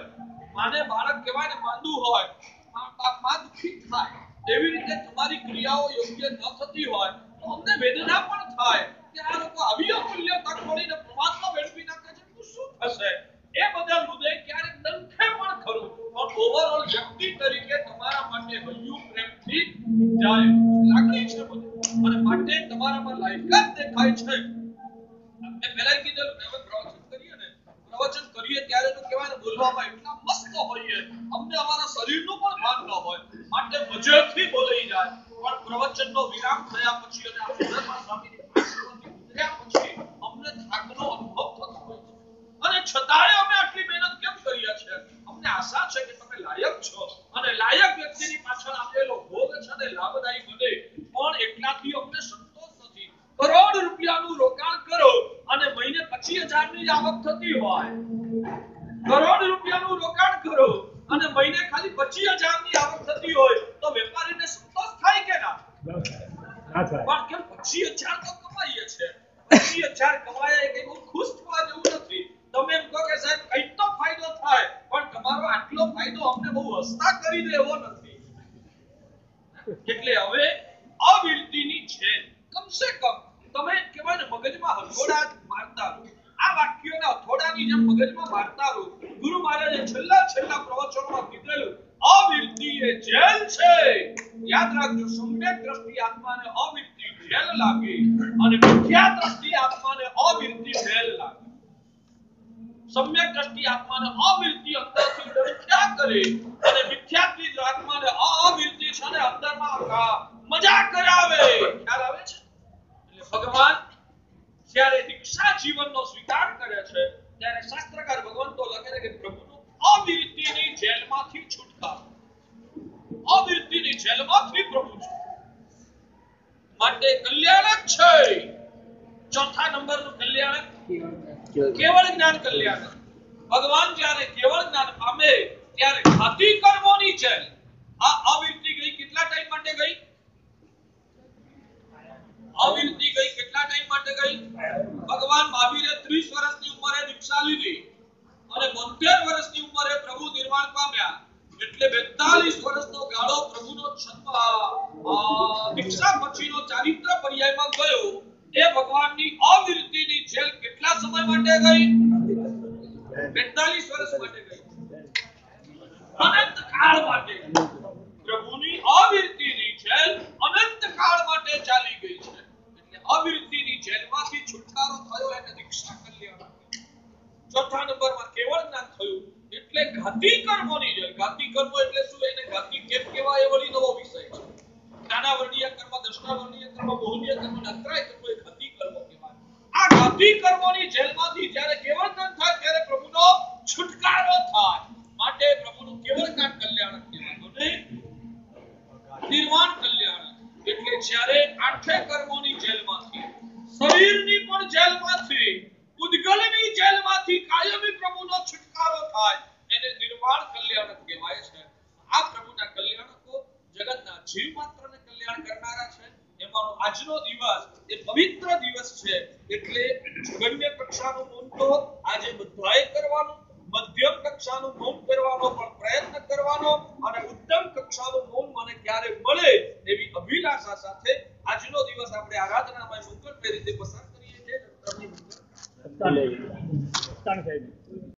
Speaker 1: માને બાળક કહેવાય ને માંદું હોય, માં દુઃખી થાય. એવી રીતે તમારી ક્રિયાઓ યોગ્ય ન થતી હોય તો અમને વેદના પણ થાય કે આ લોકો આવી અમૂલ્ય તક મળીને પરમાત્મા વેડફી નાખે છે, તો શું થશે? એ બધા હૃદય ક્યારેક દંખે પણ ખરું, પણ ઓવરઓલ વ્યક્તિ તરીકે તમારા માટે હૈયું પ્રેમથી જાય લાગણી છે બધું. અને માટે તમારામાં લાયકાત દેખાય છે. મેં પહેલા કીધેલું, હવે પ્રવચન કરીએ ને પ્રવચન કરીએ ત્યારે તો કહેવાય ને બોલવામાં એટલા મસ્ત હોઈએ અમને અમારા શરીરનું પણ ભાન ન હોય માટે મજેથી બોલાઈ જાય પણ પ્રવચનનો વિરામ થયા પછી અને આ સુંદરમાં સ્વામીની આશીર્વાદથી ગુજર્યા પછી અમને થાકનો અનુભવ થતો હોય છે અને છતાંય અમે આટલી મહેનત કેમ કરીએ છીએ અમને આશા છે કે તમે લાયક છો અને લાયક વ્યક્તિની પાછળ આપેલો ભોગ છે ને લાભદાયી બને પણ એટલાથી અમને સંતોષ નથી કરોડ રૂપિયાનું રોકાણ કરો અને મહિને 25,000 ની આવક થતી હોય કરોડ રૂપિયાનું રોકાણ કરો અને મહિને ખાલી 25,000 ની આવક થતી હોય તો વેપારીને સંતોષ થાય કે ના પણ કેમ 25,000 તો કમાઈએ છે 25,000 કમાયા કે બહુ ખુશ થવા જેવું નથી તમે એમ કહો કે સાહેબ કઈ તો ફાયદો થાય પણ તમારો આટલો ફાયદો અમને બહુ હસતા કરી દે એવો નથી એટલે હવે અવિરતીની છે કમસે કમ તમે કહેવાય ને મગજમાં હથોડા મારતા રહો આ વાક્યોના હથોડાની જેમ મગજમાં મારતા રહો ગુરુ મહારાજે છેલ્લા પ્રવચનોમાં કીધેલું અવિરતી એ જેલ છે યાદ રાખજો સમ્યક દ્રષ્ટિ આત્માને અવિરતી જેલ લાગે અને મિથ્યા દ્રષ્ટિ આત્માને અવિરતી જેલ લાગે સમ્યક દ્રષ્ટિ આત્માને અવિરતી અંદરથી ડરખ્યા કરે અને મિથ્યાત્વી આત્માને અવિરતી છે ને અંદરમાં મજા કરાવે ખ્યાલ આવે છે એટલે ભગવાન જ્યારે દીક્ષા જીવનનો સ્વીકાર કરે છે ત્યારે શાસ્ત્રકાર ભગવંતો લખે છે કે પ્રભુનો અવિરતીની જેલમાંથી છુટકારો અવિરતીની જેલમાંથી પ્રભુ છે માટે કલ્યાણક છે ચોથા નંબરનું કલ્યાણક કેવળ જ્ઞાન કલ્યાણક ભગવાન જ્યારે કેવળ જ્ઞાન પામે ત્યારે ઘાતી કર્મોની જેલ આ અવિરતી ગઈ કેટલા ટાઈમ માટે ગઈ અવિરતી ગઈ કેટલા ટાઈમ માટે ગઈ ભગવાન મહાવીરે 30 વર્ષની ઉંમરે દીક્ષા લીધી અને 72 વર્ષની ઉંમરે પ્રભુ નિર્વાણ પામ્યા એટલે 42 વર્ષનો ગાળો પ્રભુનો દીક્ષા પછીનો ચારિત્ર પર્યાયમાં ગયો એ ભગવાનની અવિરતીની જેલ કેટલા સમય માટે ગઈ 42 વર્ષ માટે ગઈ અનંત કાળ માટે પ્રભુની અવિરતીની જેલ અનંત કાળ માટે ચાલી ગઈ છે એટલે અવિરતીની જેલમાંથી છુટકારો થયો એને દીક્ષા કલ્યાણ ચોથા નંબરમાં કેવળ જ્ઞાન થયું એટલે ઘાતી કર્મોની જેલ ઘાતી કર્મો એટલે શું એને ઘાતી કેમ કહેવાય એ વળી નવો વિષય છે નાના વર્ણીય કર્મ દશના વર્ણીય કર્મ બહુનીય કર્મ અંતરાય કર્મ એ ઘાતી કર્મો કહેવાય આ ઘાતી કર્મોની જેલમાંથી જ્યારે કેવળ જ્ઞાન થાય ત્યારે પ્રભુનો છુટકારો થાય માટે પ્રભુનું કેવળ જ્ઞાન કલ્યાણ કહેવાય અને નિર્વાણ કલ્યાણ એટલે જ્યારે આઠે કર્મોની જેલમાંથી શરીરની પણ જેલમાંથી ઉદ્ગલની જેલમાંથી કાયમી પ્રભુનો છુટકારો થાય એને નિર્વાણ કલ્યાણ કહેવાય છે આ પ્રભુના કલ્યાણકો જગતના જીવ માત્રને કલ્યાણ કરનારા છે એમાંનો આજનો દિવસ એ પવિત્ર દિવસ છે એટલે ગણ્ય કક્ષાનું મૌન તો આજે બધાએ કરવાનું મધ્યમ કક્ષાનું મૌન કરવાનો પણ પ્રયત્ન કરવાનો અને ઉત્તમ કક્ષાનું મૌન મને ક્યારે મળે એવી અભિલાષા સાથે આજનો દિવસ આપણે આરાધનામાં મંગળમય રીતે પસાર કરીએ છીએ.